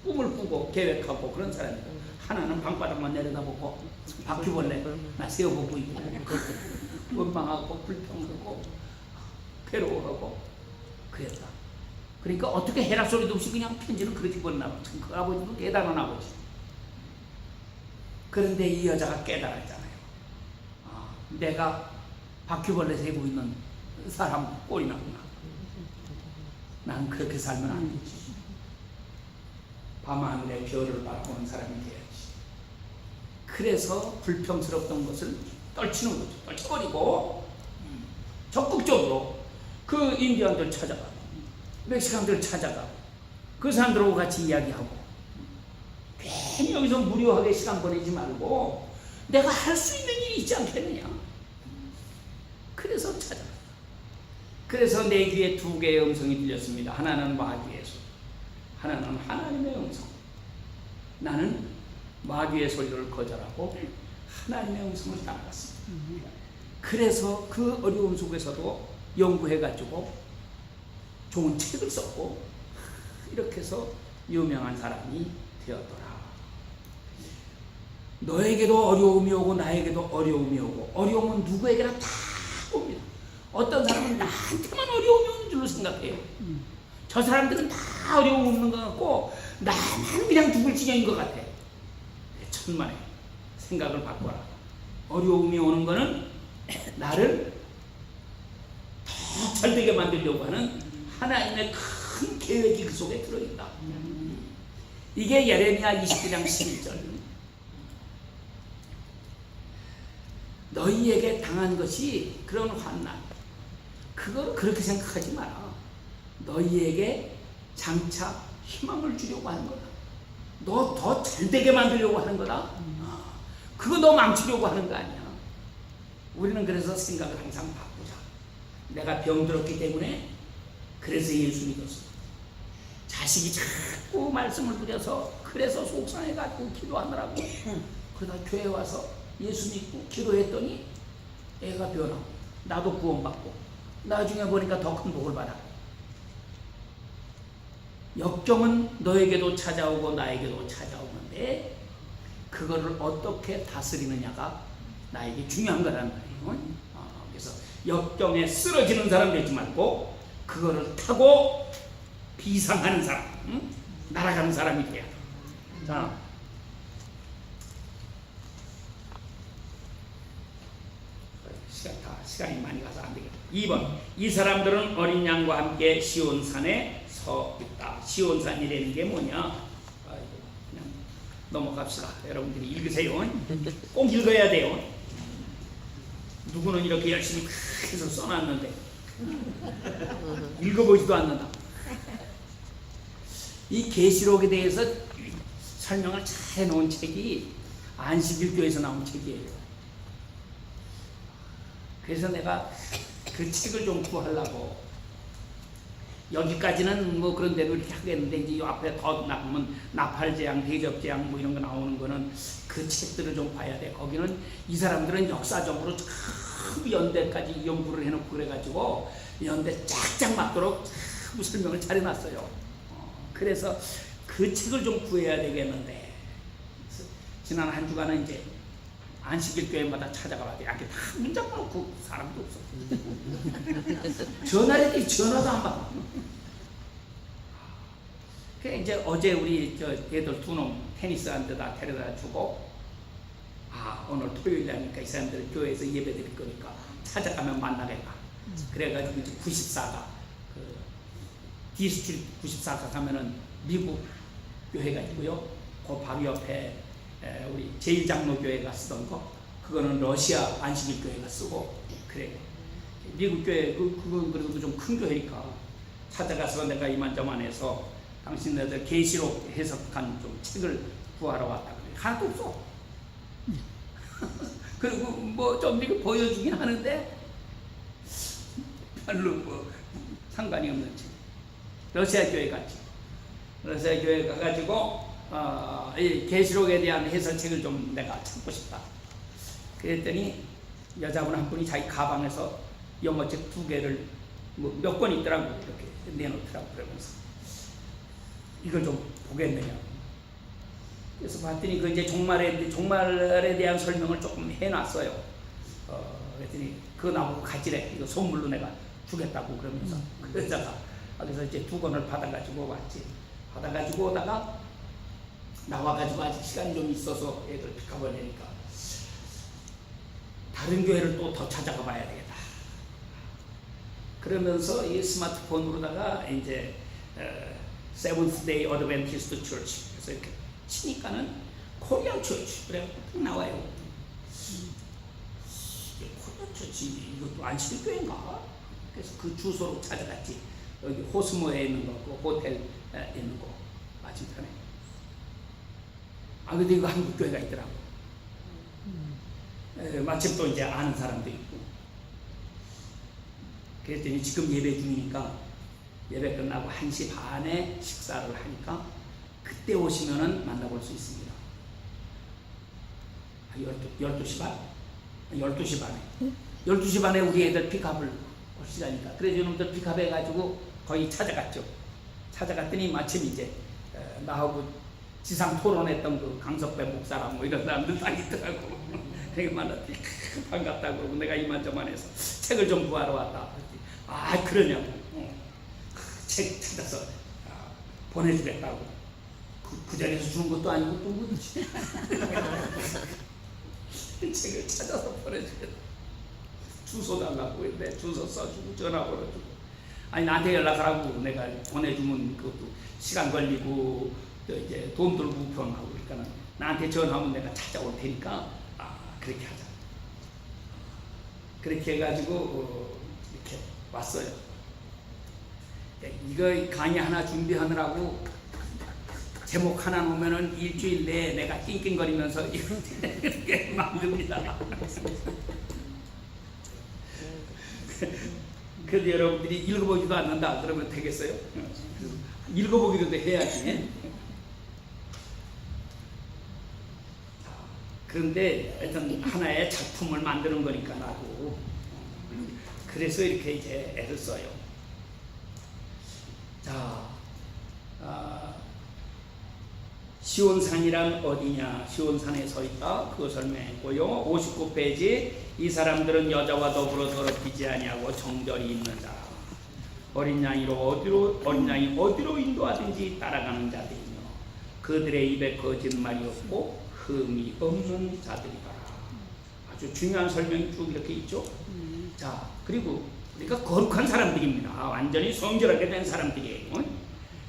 꿈을 꾸고 계획하고 그런 사람이다. 하나는 방바닥만 내려다보고 바퀴벌레 나 세워보고 있고 원망하고 불평하고 괴로워하고 그랬다. 그러니까 어떻게 해라 소리도 없이 그냥 편지를 그렇게 보냈나 봐. 그 아버지도 대단한 아버지. 그런데 이 여자가 깨달았잖아요. 내가 바퀴벌레 세고 있는 사람 꼴이 나구나. 난 그렇게 살면 안 되지. 밤하늘의 별을 바라보는 사람이 돼야지. 그래서 불평스럽던 것을 떨치는 거죠. 떨쳐버리고 적극적으로 그 인디언들 찾아가고 멕시칸들 찾아가고 그 사람들하고 같이 이야기하고, 괜히 여기서 무료하게 시간 보내지 말고 내가 할 수 있는 일이 있지 않겠느냐. 그래서 찾아갔다. 그래서 내 귀에 두 개의 음성이 들렸습니다. 하나는 마귀의 소리, 하나는 하나님의 음성. 나는 마귀의 소리를 거절하고 하나님의 음성을 따라갔습니다. 그래서 그 어려움 속에서도 연구해가지고 좋은 책을 썼고 이렇게 해서 유명한 사람이 되었더라. 너에게도 어려움이 오고 나에게도 어려움이 오고, 어려움은 누구에게나 다 옵니다. 어떤 사람은 나한테만 어려움이 오는 줄로 생각해요. 저 사람들은 다 어려움 없는 것 같고 나만 그냥 죽을 지경인 것 같아. 천만에 생각을 바꿔라. 어려움이 오는 거는 나를 더 잘되게 만들려고 하는 하나님의 큰 계획이 그 속에 들어있다. 이게 예레미야 29장 11절. 너희에게 당한 것이 그런 환난, 그걸 그렇게 생각하지 마라. 너희에게 장차 희망을 주려고 하는 거다. 너 더 잘되게 만들려고 하는 거다. 그거 너 망치려고 하는 거 아니야. 우리는 그래서 생각을 항상 바꾸자. 내가 병들었기 때문에 그래서 예수 믿었어. 자식이 자꾸 말씀을 드려서 그래서 속상해가지고 기도하느라고 그러다 교회 와서 예수 믿고 기도했더니 애가 변하고 나도 구원받고 나중에 보니까 더 큰 복을 받아. 역경은 너에게도 찾아오고 나에게도 찾아오는데 그거를 어떻게 다스리느냐가 나에게 중요한 거란 말이에요. 그래서 역경에 쓰러지는 사람 되지 말고 그거를 타고 비상하는 사람, 날아가는 사람이 돼야 돼. 자, 시간이 많이 가서 안 되겠다. 2번, 이 사람들은 어린 양과 함께 시온산에 서 있다. 시온산이라는 게 뭐냐? 아이고, 그냥 넘어갑시다. 여러분들이 읽으세요. 꼭 읽어야 돼요. 누구는 이렇게 열심히 해서 써놨는데 읽어보지도 않는다. 이 계시록에 대해서 설명을 잘 해놓은 책이 안식일교에서 나온 책이에요. 그래서 내가 그 책을 좀 구하려고 여기까지는 뭐 그런 대로 이렇게 하겠는데 이제 이 앞에 더 나가면 나팔재앙, 대접재앙 뭐 이런 거 나오는 거는 그 책들을 좀 봐야 돼. 거기는 이 사람들은 역사적으로 참 연대까지 연구를 해놓고 그래가지고 연대 쫙쫙 맞도록 참 설명을 잘 해놨어요. 그래서 그 책을 좀 구해야 되겠는데 지난 한 주간은 이제 안식일 교회마다 찾아가봐야 돼. 이렇게 다 문장 놓고 사람도 없어. 전화했더니 전화도 안 받아. 그래 이제 어제 우리 애들 두 놈 테니스 한 데다 데려다 주고 오늘 토요일이니까 이 사람들 교회에서 예배 드릴 거니까 찾아가면 만나겠다. 그래가지고 이제 94가 그 디스트릭 94가 가면은 미국 교회가 있고요. 그 바로 옆에 우리 제1장로교회가 쓰던 거 그거는 러시아 안식일 교회가 쓰고 그래. 미국 교회 그건 그래도 좀 큰 교회니까 찾아가서 내가 이만저만해서 당신네들 계시록 해석한 좀 책을 구하러 왔다 그래. 하나도 없어. 그리고 뭐 좀 이렇게 보여주긴 하는데 별로 뭐 상관이 없는 책. 러시아 교회 갔지. 러시아 교회 가가지고 이 계시록에 대한 해설책을 좀 내가 찾고 싶다. 그랬더니 여자분 한 분이 자기 가방에서 영어책 2개를 뭐 몇 권 있더라고 이렇게 내놓더라고. 그러면서 이걸 좀 보겠느냐. 그래서 봤더니 그 이제 종말에 대한 설명을 조금 해놨어요. 그랬더니 그거 나보고 가지래. 이거 선물로 내가 주겠다고 그러면서 그 여자가 그래서 이제 2권을 받아가지고 왔지. 받아가지고 오다가 나와가지고 아직 시간이 좀 있어서 애들 픽업하려니까 다른 교회를 또 더 찾아가 봐야 되겠다. 그러면서 이 스마트폰으로다가 이제 Seventh Day Adventist Church 그래서 이렇게 치니까는 코리안 처치 그래 딱 나와요. 이게 코리안 처치 이것도 안식일 교회인가? 그래서 그 주소로 찾아갔지. 여기 호스모에 있는 거, 그 호텔에 있는 거 맞은편에. 근데 이거 한국 교회가 있더라고. 마침 또 이제 아는 사람도 있고. 그랬더니 지금 예배 중이니까 예배 끝나고 1시 반에 식사를 하니까 그때 오시면은 만나볼 수 있습니다. 12시 반? 12시 반에. 12시 반에 우리 애들 픽업을 올 시간이니까. 그래서 이놈들 픽업해가지고 거의 찾아갔죠. 찾아갔더니 마침 이제 나하고 지상 토론했던 그 강석배 목사랑 뭐 이런 사람들 다 있더라고. 내가 만났더니 반갑다고 그러고 내가 이만저만해서 책을 좀 구하러 왔다. 그러냐고. 책 찾아서 보내주겠다고. 그 자리에서 주는 것도 아니고 또 뭐지. 책을 찾아서 보내주겠다. 주소 달라고 했는데 주소 써주고 전화번호 주고. 아니 나한테 연락하라고 내가 보내주면 그것도 시간 걸리고 또 이제 돈 들고 불편하고 그러니까 나한테 전화하면 내가 찾아올 테니까 그렇게 하자. 그렇게 해가지고 이렇게 왔어요. 이거 강의 하나 준비하느라고 제목 하나 놓으면은 일주일 내에 내가 낑낑거리면서 이렇게 만듭니다. 그래도 여러분들이 읽어보지도 않는다 그러면 되겠어요? 읽어보기라도 해야지. 그런데 하여튼 하나의 작품을 만드는 거니까 나도 그래서 이렇게 이제 애를 써요. 자, 시온산이란 어디냐? 시온산에 서 있다. 그거 설명했고요. 59페이지 이 사람들은 여자와 더불어 더럽히지 아니하고 정결이 있는 자 어린 양이 어디로 인도하든지 따라가는 자들이며 그들의 입에 거짓말이 없고 흠이 없는 자들이다. 아주 중요한 설명이 쭉 이렇게 있죠. 자, 그리고 우리가 거룩한 사람들입니다. 완전히 성결하게 된 사람들이에요.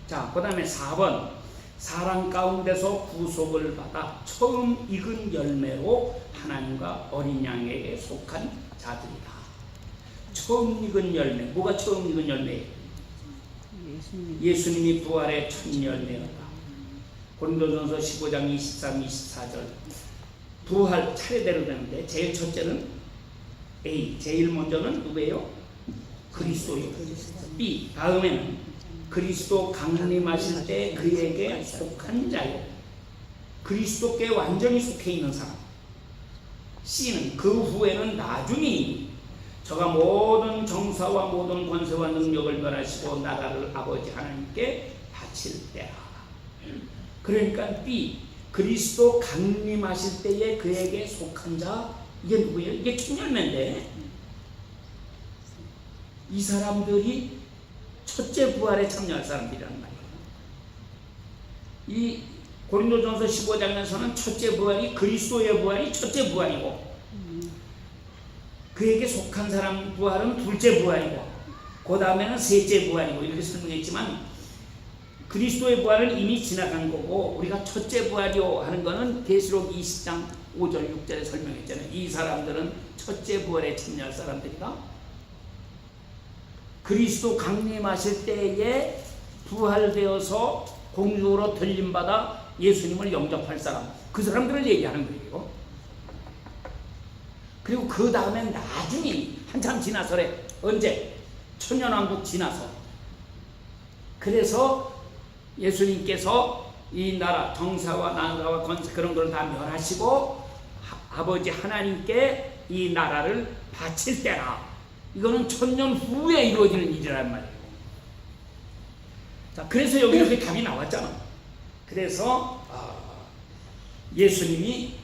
자, 그 다음에 4번 사랑 가운데서 구속을 받아 처음 익은 열매로 하나님과 어린 양에게 속한 자들이다. 처음 익은 열매. 뭐가 처음 익은 열매예요? 예수님이 부활의 첫 열매였다. 고린도전서 15장 23, 24절 부활 차례대로 되는데 제일 첫째는 A, 제일 먼저는 누구예요? 그리스도요. B, 다음에는 그리스도 강림하실 때 그에게 속한 자요. 그리스도께 완전히 속해 있는 사람. C는 그 후에는 나중에 저가 모든 정사와 모든 권세와 능력을 멸하시고 나라를 아버지 하나님께 바칠 때라. 그러니까 B, 그리스도 강림하실 때에 그에게 속한 자. 이게 누구예요? 이게 첫 열매인데 이 사람들이 첫째 부활에 참여할 사람들이란 말이에요. 이 고린도전서 15장에서는 첫째 부활이 그리스도의 부활이 첫째 부활이고 그에게 속한 사람 부활은 둘째 부활이고 그 다음에는 셋째 부활이고 이렇게 설명했지만 그리스도의 부활은 이미 지나간 거고 우리가 첫째 부활이요 하는 거는 계시록 20장 5절 6절에 설명했잖아요. 이 사람들은 첫째 부활에 참여할 사람들이다. 그리스도 강림하실 때에 부활되어서 공중으로 들림받아 예수님을 영접할 사람, 그 사람들을 얘기하는 거예요. 그리고 그 다음에 나중에 한참 지나서래. 언제? 천년왕국 지나서. 그래서 예수님께서 이 나라 정사와 나라와 권세 그런 걸 다 멸하시고 아버지 하나님께 이 나라를 바칠 때라. 이거는 천년 후에 이루어지는 일이란 말이에요. 자, 그래서 여기 이렇게 답이 나왔잖아. 그래서 예수님이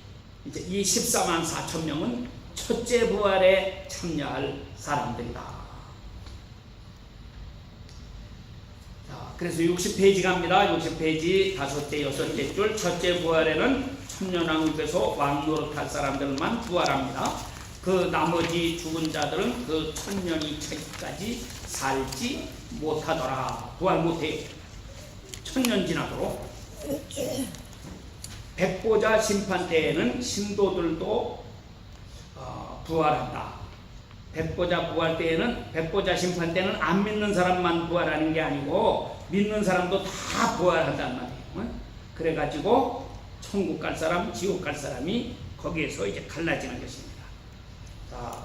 이제 이 14만 4천 명은 첫째 부활에 참여할 사람들이다. 자, 그래서 60페이지 갑니다. 60페이지 5째, 6째 줄. 첫째 부활에는 천년왕국에서 왕노릇할 사람들만 부활합니다. 그 나머지 죽은 자들은 그 천년이 차기까지 살지 못하더라. 부활 못해. 천년 지나도록. 백보자 심판 때에는 신도들도 부활한다. 백보자 부활 때에는 백보자 심판 때는 안 믿는 사람만 부활하는 게 아니고 믿는 사람도 다 부활한단 말이에요. 그래가지고 천국 갈 사람, 지옥 갈 사람이 거기에서 이제 갈라지는 것입니다. 자,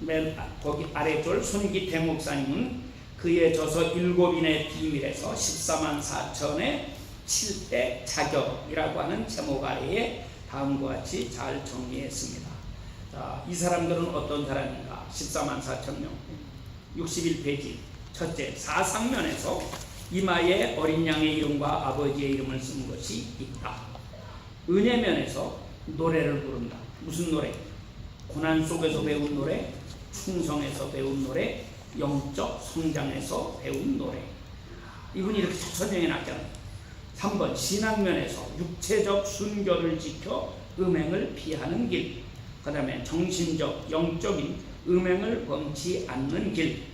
맨 거기 아래줄 손기태 목사님은 그의 저서 7인의 비밀에서 14만 4천의 7대 자격이라고 하는 제목 아래에 다음과 같이 잘 정리했습니다. 자, 이 사람들은 어떤 사람인가? 14만 4천 명. 61페이지. 첫째, 사상면에서 이마에 어린 양의 이름과 아버지의 이름을 쓴 것이 있다. 은혜면에서 노래를 부른다. 무슨 노래? 고난 속에서 배운 노래, 충성에서 배운 노래, 영적 성장에서 배운 노래. 이분이 이렇게 설명해 놨잖아요. 3번 신앙면에서 육체적 순결을 지켜 음행을 피하는 길. 그 다음에 정신적, 영적인 음행을 범치 않는 길.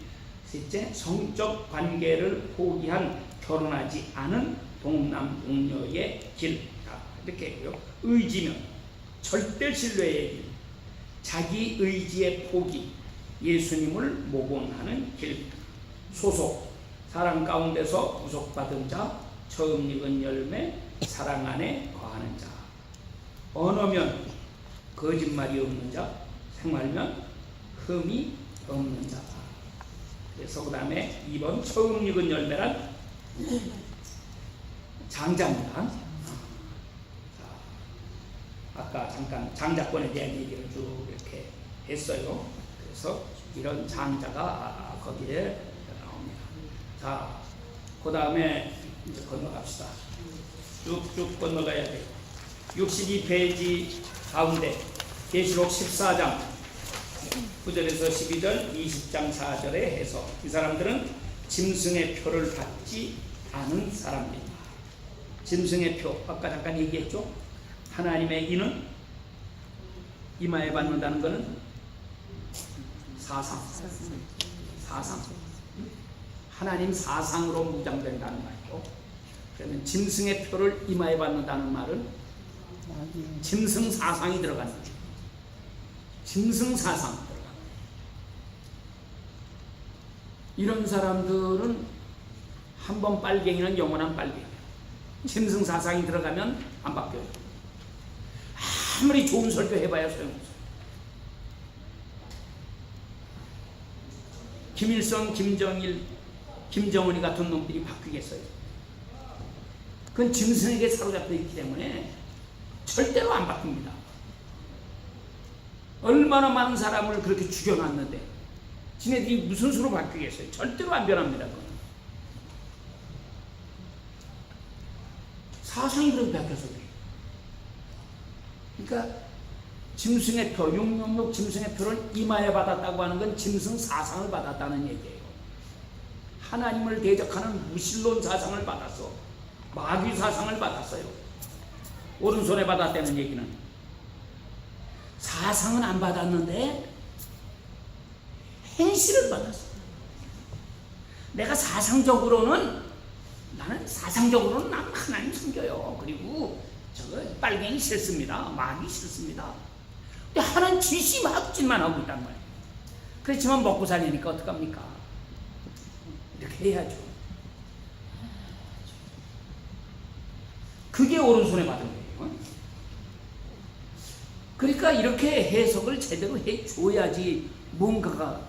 셋째, 성적 관계를 포기한 결혼하지 않은 동남 동녀의 길. 이렇게 해요. 의지면 절대 신뢰의 길, 자기 의지의 포기, 예수님을 모본하는 길. 소속, 사랑 가운데서 구속받은 자, 처음 익은 열매, 사랑 안에 거하는 자. 언어면 거짓말이 없는 자, 생활면 흠이 없는 자. 그래서 그 다음에 2번 처음 익은 열매란 장자입니다. 아까 잠깐 장자권에 대한 얘기를 쭉 이렇게 했어요. 그래서 이런 장자가 거기에 나옵니다. 자, 그 다음에 이제 건너갑시다. 쭉쭉 건너가야 돼요. 62페이지 가운데 계시록 14장 9절에서 12절, 20장 4절의 해석. 이 사람들은 짐승의 표를 받지 않은 사람들입니다. 짐승의 표, 아까 잠깐 얘기했죠. 하나님의 이는 이마에 받는다는 것은 사상. 하나님 사상으로 무장된다는 말이죠. 그러면 짐승의 표를 이마에 받는다는 말은 짐승 사상이 들어가는 거죠. 짐승 사상 들어가는 거죠. 이런 사람들은 한번 빨갱이는 영원한 빨갱이. 짐승 사상이 들어가면 안 바뀌어요. 아무리 좋은 설교 해봐야 소용없어요. 김일성, 김정일, 김정은이 같은 놈들이 바뀌겠어요? 그건 짐승에게 사로잡혀 있기 때문에 절대로 안 바뀝니다. 얼마나 많은 사람을 그렇게 죽여놨는데 지네들이 무슨 수로 바뀌겠어요? 절대로 안 변합니다. 그건. 사상이 그렇게 바뀌어서 그래요. 그러니까 짐승의 표, 666 짐승의 표를 이마에 받았다고 하는 건 짐승 사상을 받았다는 얘기예요. 하나님을 대적하는 무신론 사상을 받았어. 마귀 사상을 받았어요. 오른손에 받았다는 얘기는 사상은 안 받았는데 행실을 받았어. 내가 사상적으로는 나는 하나님 섬겨요. 그리고 저거 빨갱이 싫습니다. 마귀 싫습니다. 근데 하나님 지시만 하고 있단 말이에요. 그렇지만 먹고 살리니까 어떡합니까? 이렇게 해야죠. 그게 오른손에 받은 거예요. 그러니까 이렇게 해석을 제대로 해줘야지 뭔가가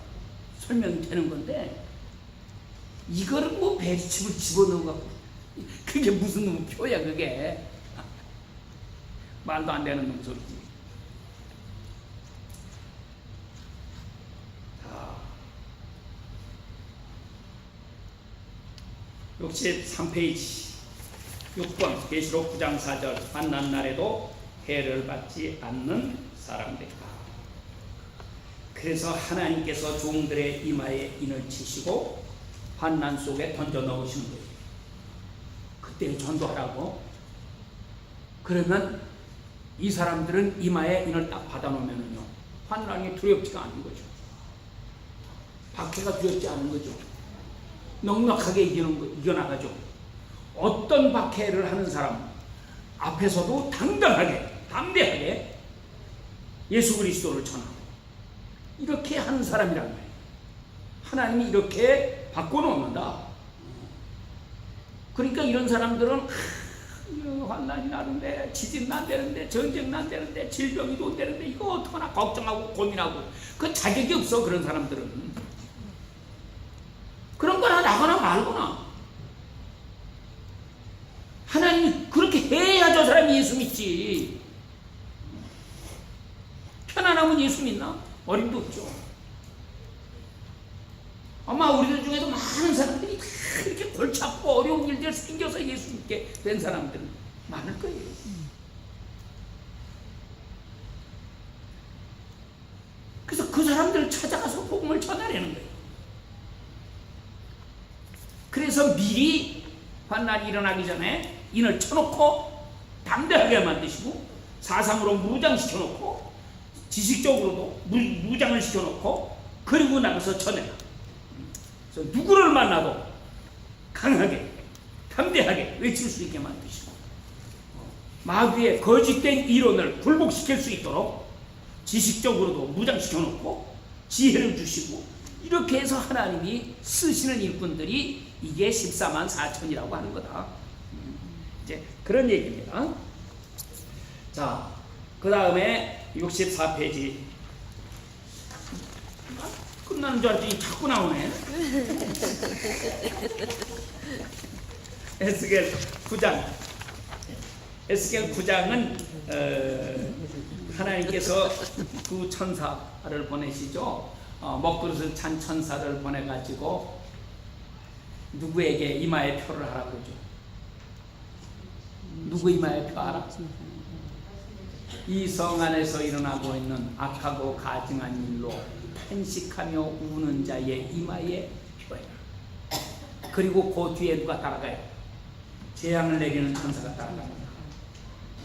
설명이 되는 건데 이거를 뭐 베리칩을 집어넣어갖고 그게 무슨 놈 표야 그게. 말도 안 되는 놈 소리지. 자, 63페이지 6번 계시록 9장 4절 만난 날에도 해를 받지 않는 사람들이다. 그래서 하나님께서 종들의 이마에 인을 치시고 환난 속에 던져 넣으시는 거예요. 그때 전도하라고. 그러면 이 사람들은 이마에 인을 딱 받아놓으면요 환난이 두렵지가 않은 거죠. 박해가 두렵지 않은 거죠. 넉넉하게 이겨나가죠. 어떤 박해를 하는 사람 앞에서도 당당하게 담대하게 예수 그리스도를 전하고 이렇게 하는 사람이란 말이에요. 하나님이 이렇게 바꿔놓는다. 그러니까 이런 사람들은 환난이 나는데 지진 난다는데 전쟁 난다는데 질병이 온다는데 이거 어떡하나 걱정하고 고민하고 그 자격이 없어. 그런 사람들은 그런 거나 나거나 말거나 하나님이 그렇게 해야 저 사람이 예수 믿지. 편안하면 예수 믿나? 어림도 없죠. 아마 우리들 중에도 많은 사람들이 이렇게 골치 아프고 어려운 일들 생겨서 예수 믿게 된 사람들은 많을 거예요. 그래서 그 사람들을 찾아가서 복음을 전하려는 거예요. 그래서 미리 환난이 일어나기 전에 인을 쳐놓고 담대하게 만드시고 사상으로 무장시켜놓고 지식적으로도 무장을 시켜놓고 그리고 나가서 전해라. 그래서 누구를 만나도 강하게 담대하게 외칠 수 있게 만드시고 마귀의 거짓된 이론을 굴복시킬 수 있도록 지식적으로도 무장시켜 놓고 지혜를 주시고 이렇게 해서 하나님이 쓰시는 일꾼들이 이게 14만 4천이라고 하는 거다. 이제 그런 얘기입니다. 자, 그 다음에 64페이지. 끝나는 줄 알았더니 자꾸 나오네. 에스겔 9장. 에스겔 9장은 하나님께서 두 천사를 보내시죠. 먹그릇을 찬 천사를 보내가지고 누구에게 이마에 표를 하라고 그러죠. 누구 이마에 표 알아? 이 성 안에서 일어나고 있는 악하고 가증한 일로 탄식하며 우는 자의 이마에 표해라. 그리고 그 뒤에 누가 따라가요? 재앙을 내리는 천사가 따라갑니다.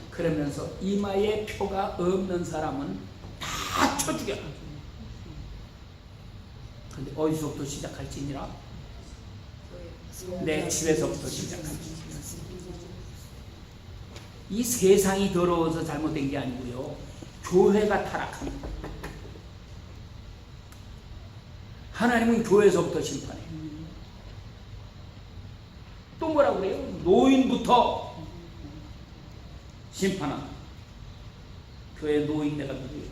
그러면서 이마에 표가 없는 사람은 다 쳐 죽여라. 근데 어디서부터 시작할지니라? 내 집에서부터 시작할지. 이 세상이 더러워서 잘못된 게 아니고요, 교회가 타락합니다. 하나님은 교회에서부터 심판해요. 또 뭐라고 그래요? 노인부터 심판한다. 교회 노인네가 누구예요?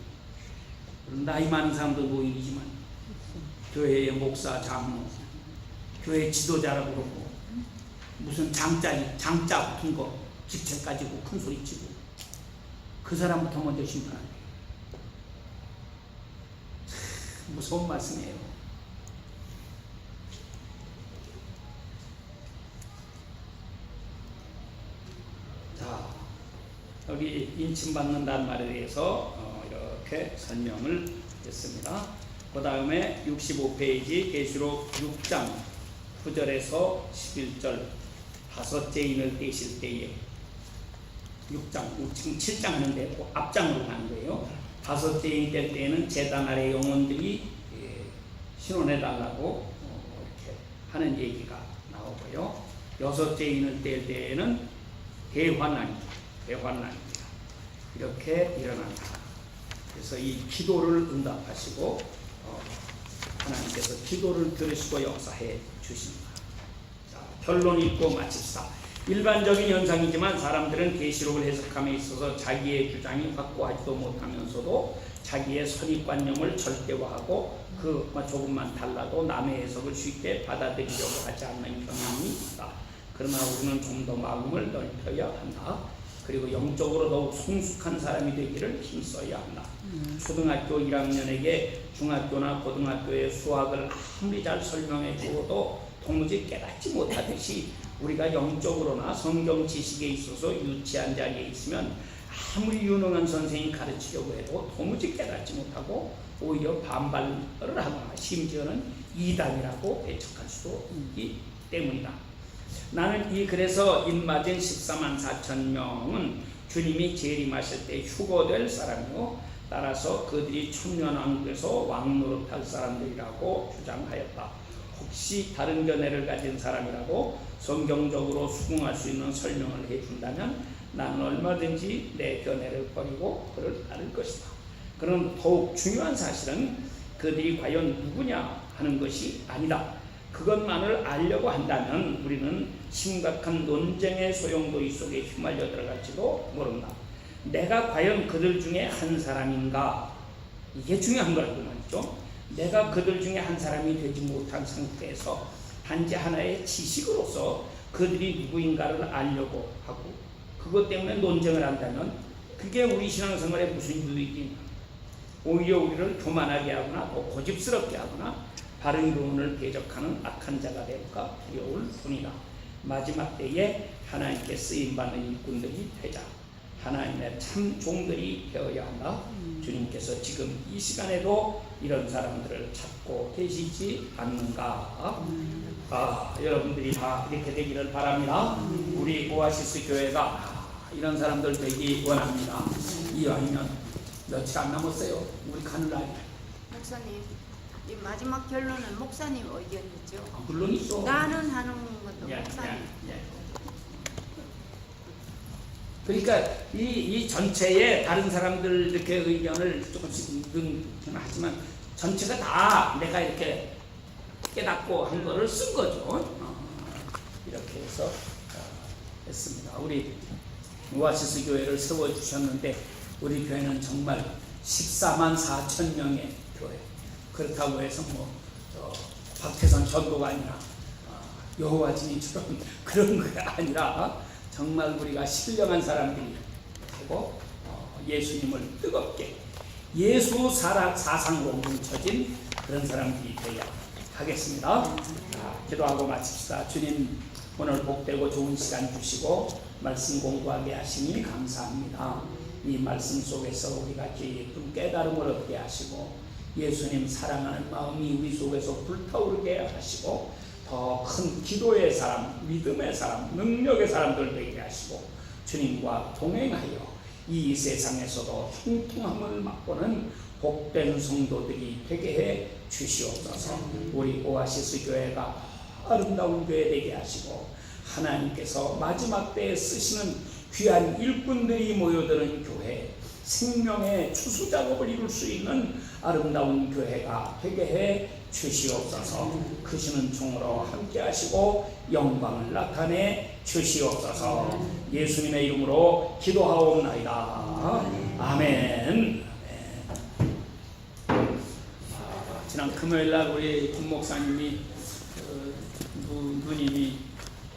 나이 많은 사람도 노인이지만 교회의 목사, 장로, 교회 지도자라고 그러고 무슨 장자 붙은 거 직책 가지고 큰 소리 치고 그 사람부터 먼저 심판하는 거예요. 무서운 말씀이에요. 자, 여기 인침받는다는 말에 대해서 이렇게 설명을 했습니다. 그 다음에 65페이지 계시록 6장 9절에서 11절 다섯째 인을 떼실 때에 6장, 지금 7장 하는데 앞장으로 가는 거예요. 다섯째 인 뗄 때에는 제단 아래 영혼들이 신원해달라고 이렇게 하는 얘기가 나오고요. 여섯째 인을 뗄 때에는 대환난입니다. 이렇게 일어난다. 그래서 이 기도를 응답하시고 하나님께서 기도를 들으시고 역사해 주십니다. 자, 결론 읽고 마칩시다. 일반적인 현상이지만 사람들은 계시록을 해석함에 있어서 자기의 주장이 확고하지도 못하면서도 자기의 선입관념을 절대화하고 그 조금만 달라도 남의 해석을 쉽게 받아들이려고 하지 않는 경향이 있다. 그러나 우리는 좀 더 마음을 넓혀야 한다. 그리고 영적으로 더욱 성숙한 사람이 되기를 힘써야 한다. 초등학교 1학년에게 중학교나 고등학교의 수학을 아무리 잘 설명해 주어도 도무지 깨닫지 못하듯이 우리가 영적으로나 성경 지식에 있어서 유치한 자리에 있으면 아무리 유능한 선생이 가르치려고 해도 도무지 깨닫지 못하고 오히려 반발을 하거나 심지어는 이단이라고 배척할 수도 있기 때문이다. 나는 그래서 인맞은 14만 4천 명은 주님이 재림하실 때 휴거될 사람이고 따라서 그들이 천년왕국에서 왕노릇할 사람들이라고 주장하였다. 혹시 다른 견해를 가진 사람이라도 성경적으로 수긍할 수 있는 설명을 해준다면 나는 얼마든지 내 견해를 버리고 그를 따를 것이다. 그런 더욱 중요한 사실은 그들이 과연 누구냐 하는 것이 아니다. 그것만을 알려고 한다면 우리는 심각한 논쟁의 소용돌이 속에 휘말려 들어갈지도 모른다. 내가 과연 그들 중에 한 사람인가? 이게 중요한 거라고 말이죠. 내가 그들 중에 한 사람이 되지 못한 상태에서 단지 하나의 지식으로서 그들이 누구인가를 알려고 하고 그것 때문에 논쟁을 한다면 그게 우리 신앙생활에 무슨 유익이 있나? 오히려 우리를 교만하게 하거나 더 고집스럽게 하거나 바른 이론을 대적하는 악한 자가 될까 두려울 뿐이다. 마지막 때에 하나님께 쓰임받는 일꾼들이 되자. 하나님의 참 종들이 되어야 한다. 주님께서 지금 이 시간에도 이런 사람들을 찾고 계시지 않는가? 여러분들이 다 이렇게 되기를 바랍니다. 우리 오아시스 교회가 이런 사람들 되기 원합니다. 이왕이면 며칠 안 남았어요. 우리 가는 날이. 목사님 이 마지막 결론은 목사님 의견이죠. 물론이죠. 나는 하는 것도 예, 목사님. 예, 예. 그러니까 이 전체에 다른 사람들 이렇게 의견을 조금씩 넣긴 하지만 전체가 다 내가 이렇게 깨닫고 한 거를 쓴 거죠. 이렇게 해서 했습니다. 우리 오아시스 교회를 세워주셨는데 우리 교회는 정말 14만 4천 명의 교회. 그렇다고 해서 박태선 전도가 아니라 여호와 증인처럼 그런 게 아니라 정말 우리가 신령한 사람들이 되고 예수님을 뜨겁게 예수 사상으로 뭉쳐진 그런 사람들이 되어야 하겠습니다. 자, 기도하고 마칩시다. 주님 오늘 복되고 좋은 시간 주시고 말씀 공부하게 하시니 감사합니다. 이 말씀 속에서 우리가 깊은 깨달음을 얻게 하시고 예수님 사랑하는 마음이 우리 속에서 불타오르게 하시고 더 큰 기도의 사람, 믿음의 사람, 능력의 사람들 되게 하시고 주님과 동행하여 이 세상에서도 흉통함을 맛보는 복된 성도들이 되게 해 주시옵소서. 우리 오아시스 교회가 아름다운 교회 되게 하시고 하나님께서 마지막 때에 쓰시는 귀한 일꾼들이 모여드는 교회, 생명의 추수 작업을 이룰 수 있는 아름다운 교회가 되게 해 주시옵소서. 크시는 종으로 함께 하시고 영광을 나타내 주시옵소서. 예수님의 이름으로 기도하옵나이다. 아멘. 지난 금요일날 우리 김 목사님이 누님이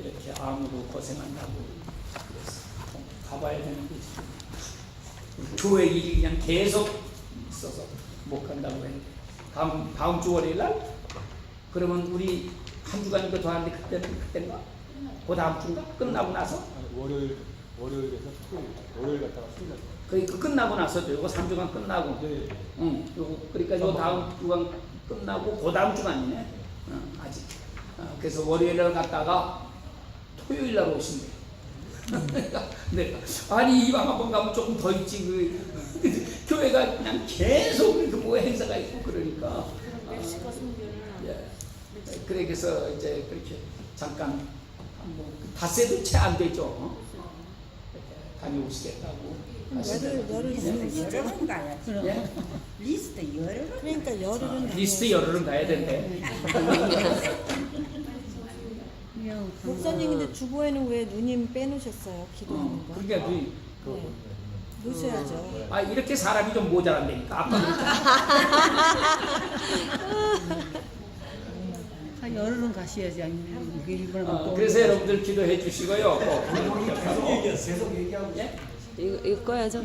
이렇게 암으로 고생한다고 그랬어요. 가봐야 되는데 교회 일이 그냥 계속 있어서 못 간다고 했는데 다음 주 월요일날 그러면 우리 한 주간 더 하는데 그때인가? 그 다음 주인가? 끝나고 나서? 월요일에서 토요일, 월요일 갔다가 수요일. 그 끝나고 나서죠. 이거 3주간 끝나고. 네. 응. 그러니까 요 다음 주간 끝나고 그 다음 주간이네. 아직. 그래서 월요일날 갔다가 토요일날 오신대. 네. 아니 이왕 한번 가면 조금 더 있지. 교회가 그냥 계속 이렇게 뭐 행사가 있고 그러니까. 멕시코 선교는 예. 그래서 이제 그렇게 잠깐 뭐 닷새도 채 안 되죠. 다녀오시겠다고. 리스트 열흘은 가야 예? 리스트 열흘 그러니까 열흘은 리스트 열흘은 가야 된대. 목사님 근데 주보에는 왜 누님 빼놓으셨어요? 기도하는 거? 그러니까 넣으셔야죠. 이렇게 사람이 좀 모자란다니까. 아까 한 열흘은 가셔야지. 아니면 일본에 또 그래서 여러분들 기도해 주시고요. 계속 얘기하고. 예? 이거 꺼야죠.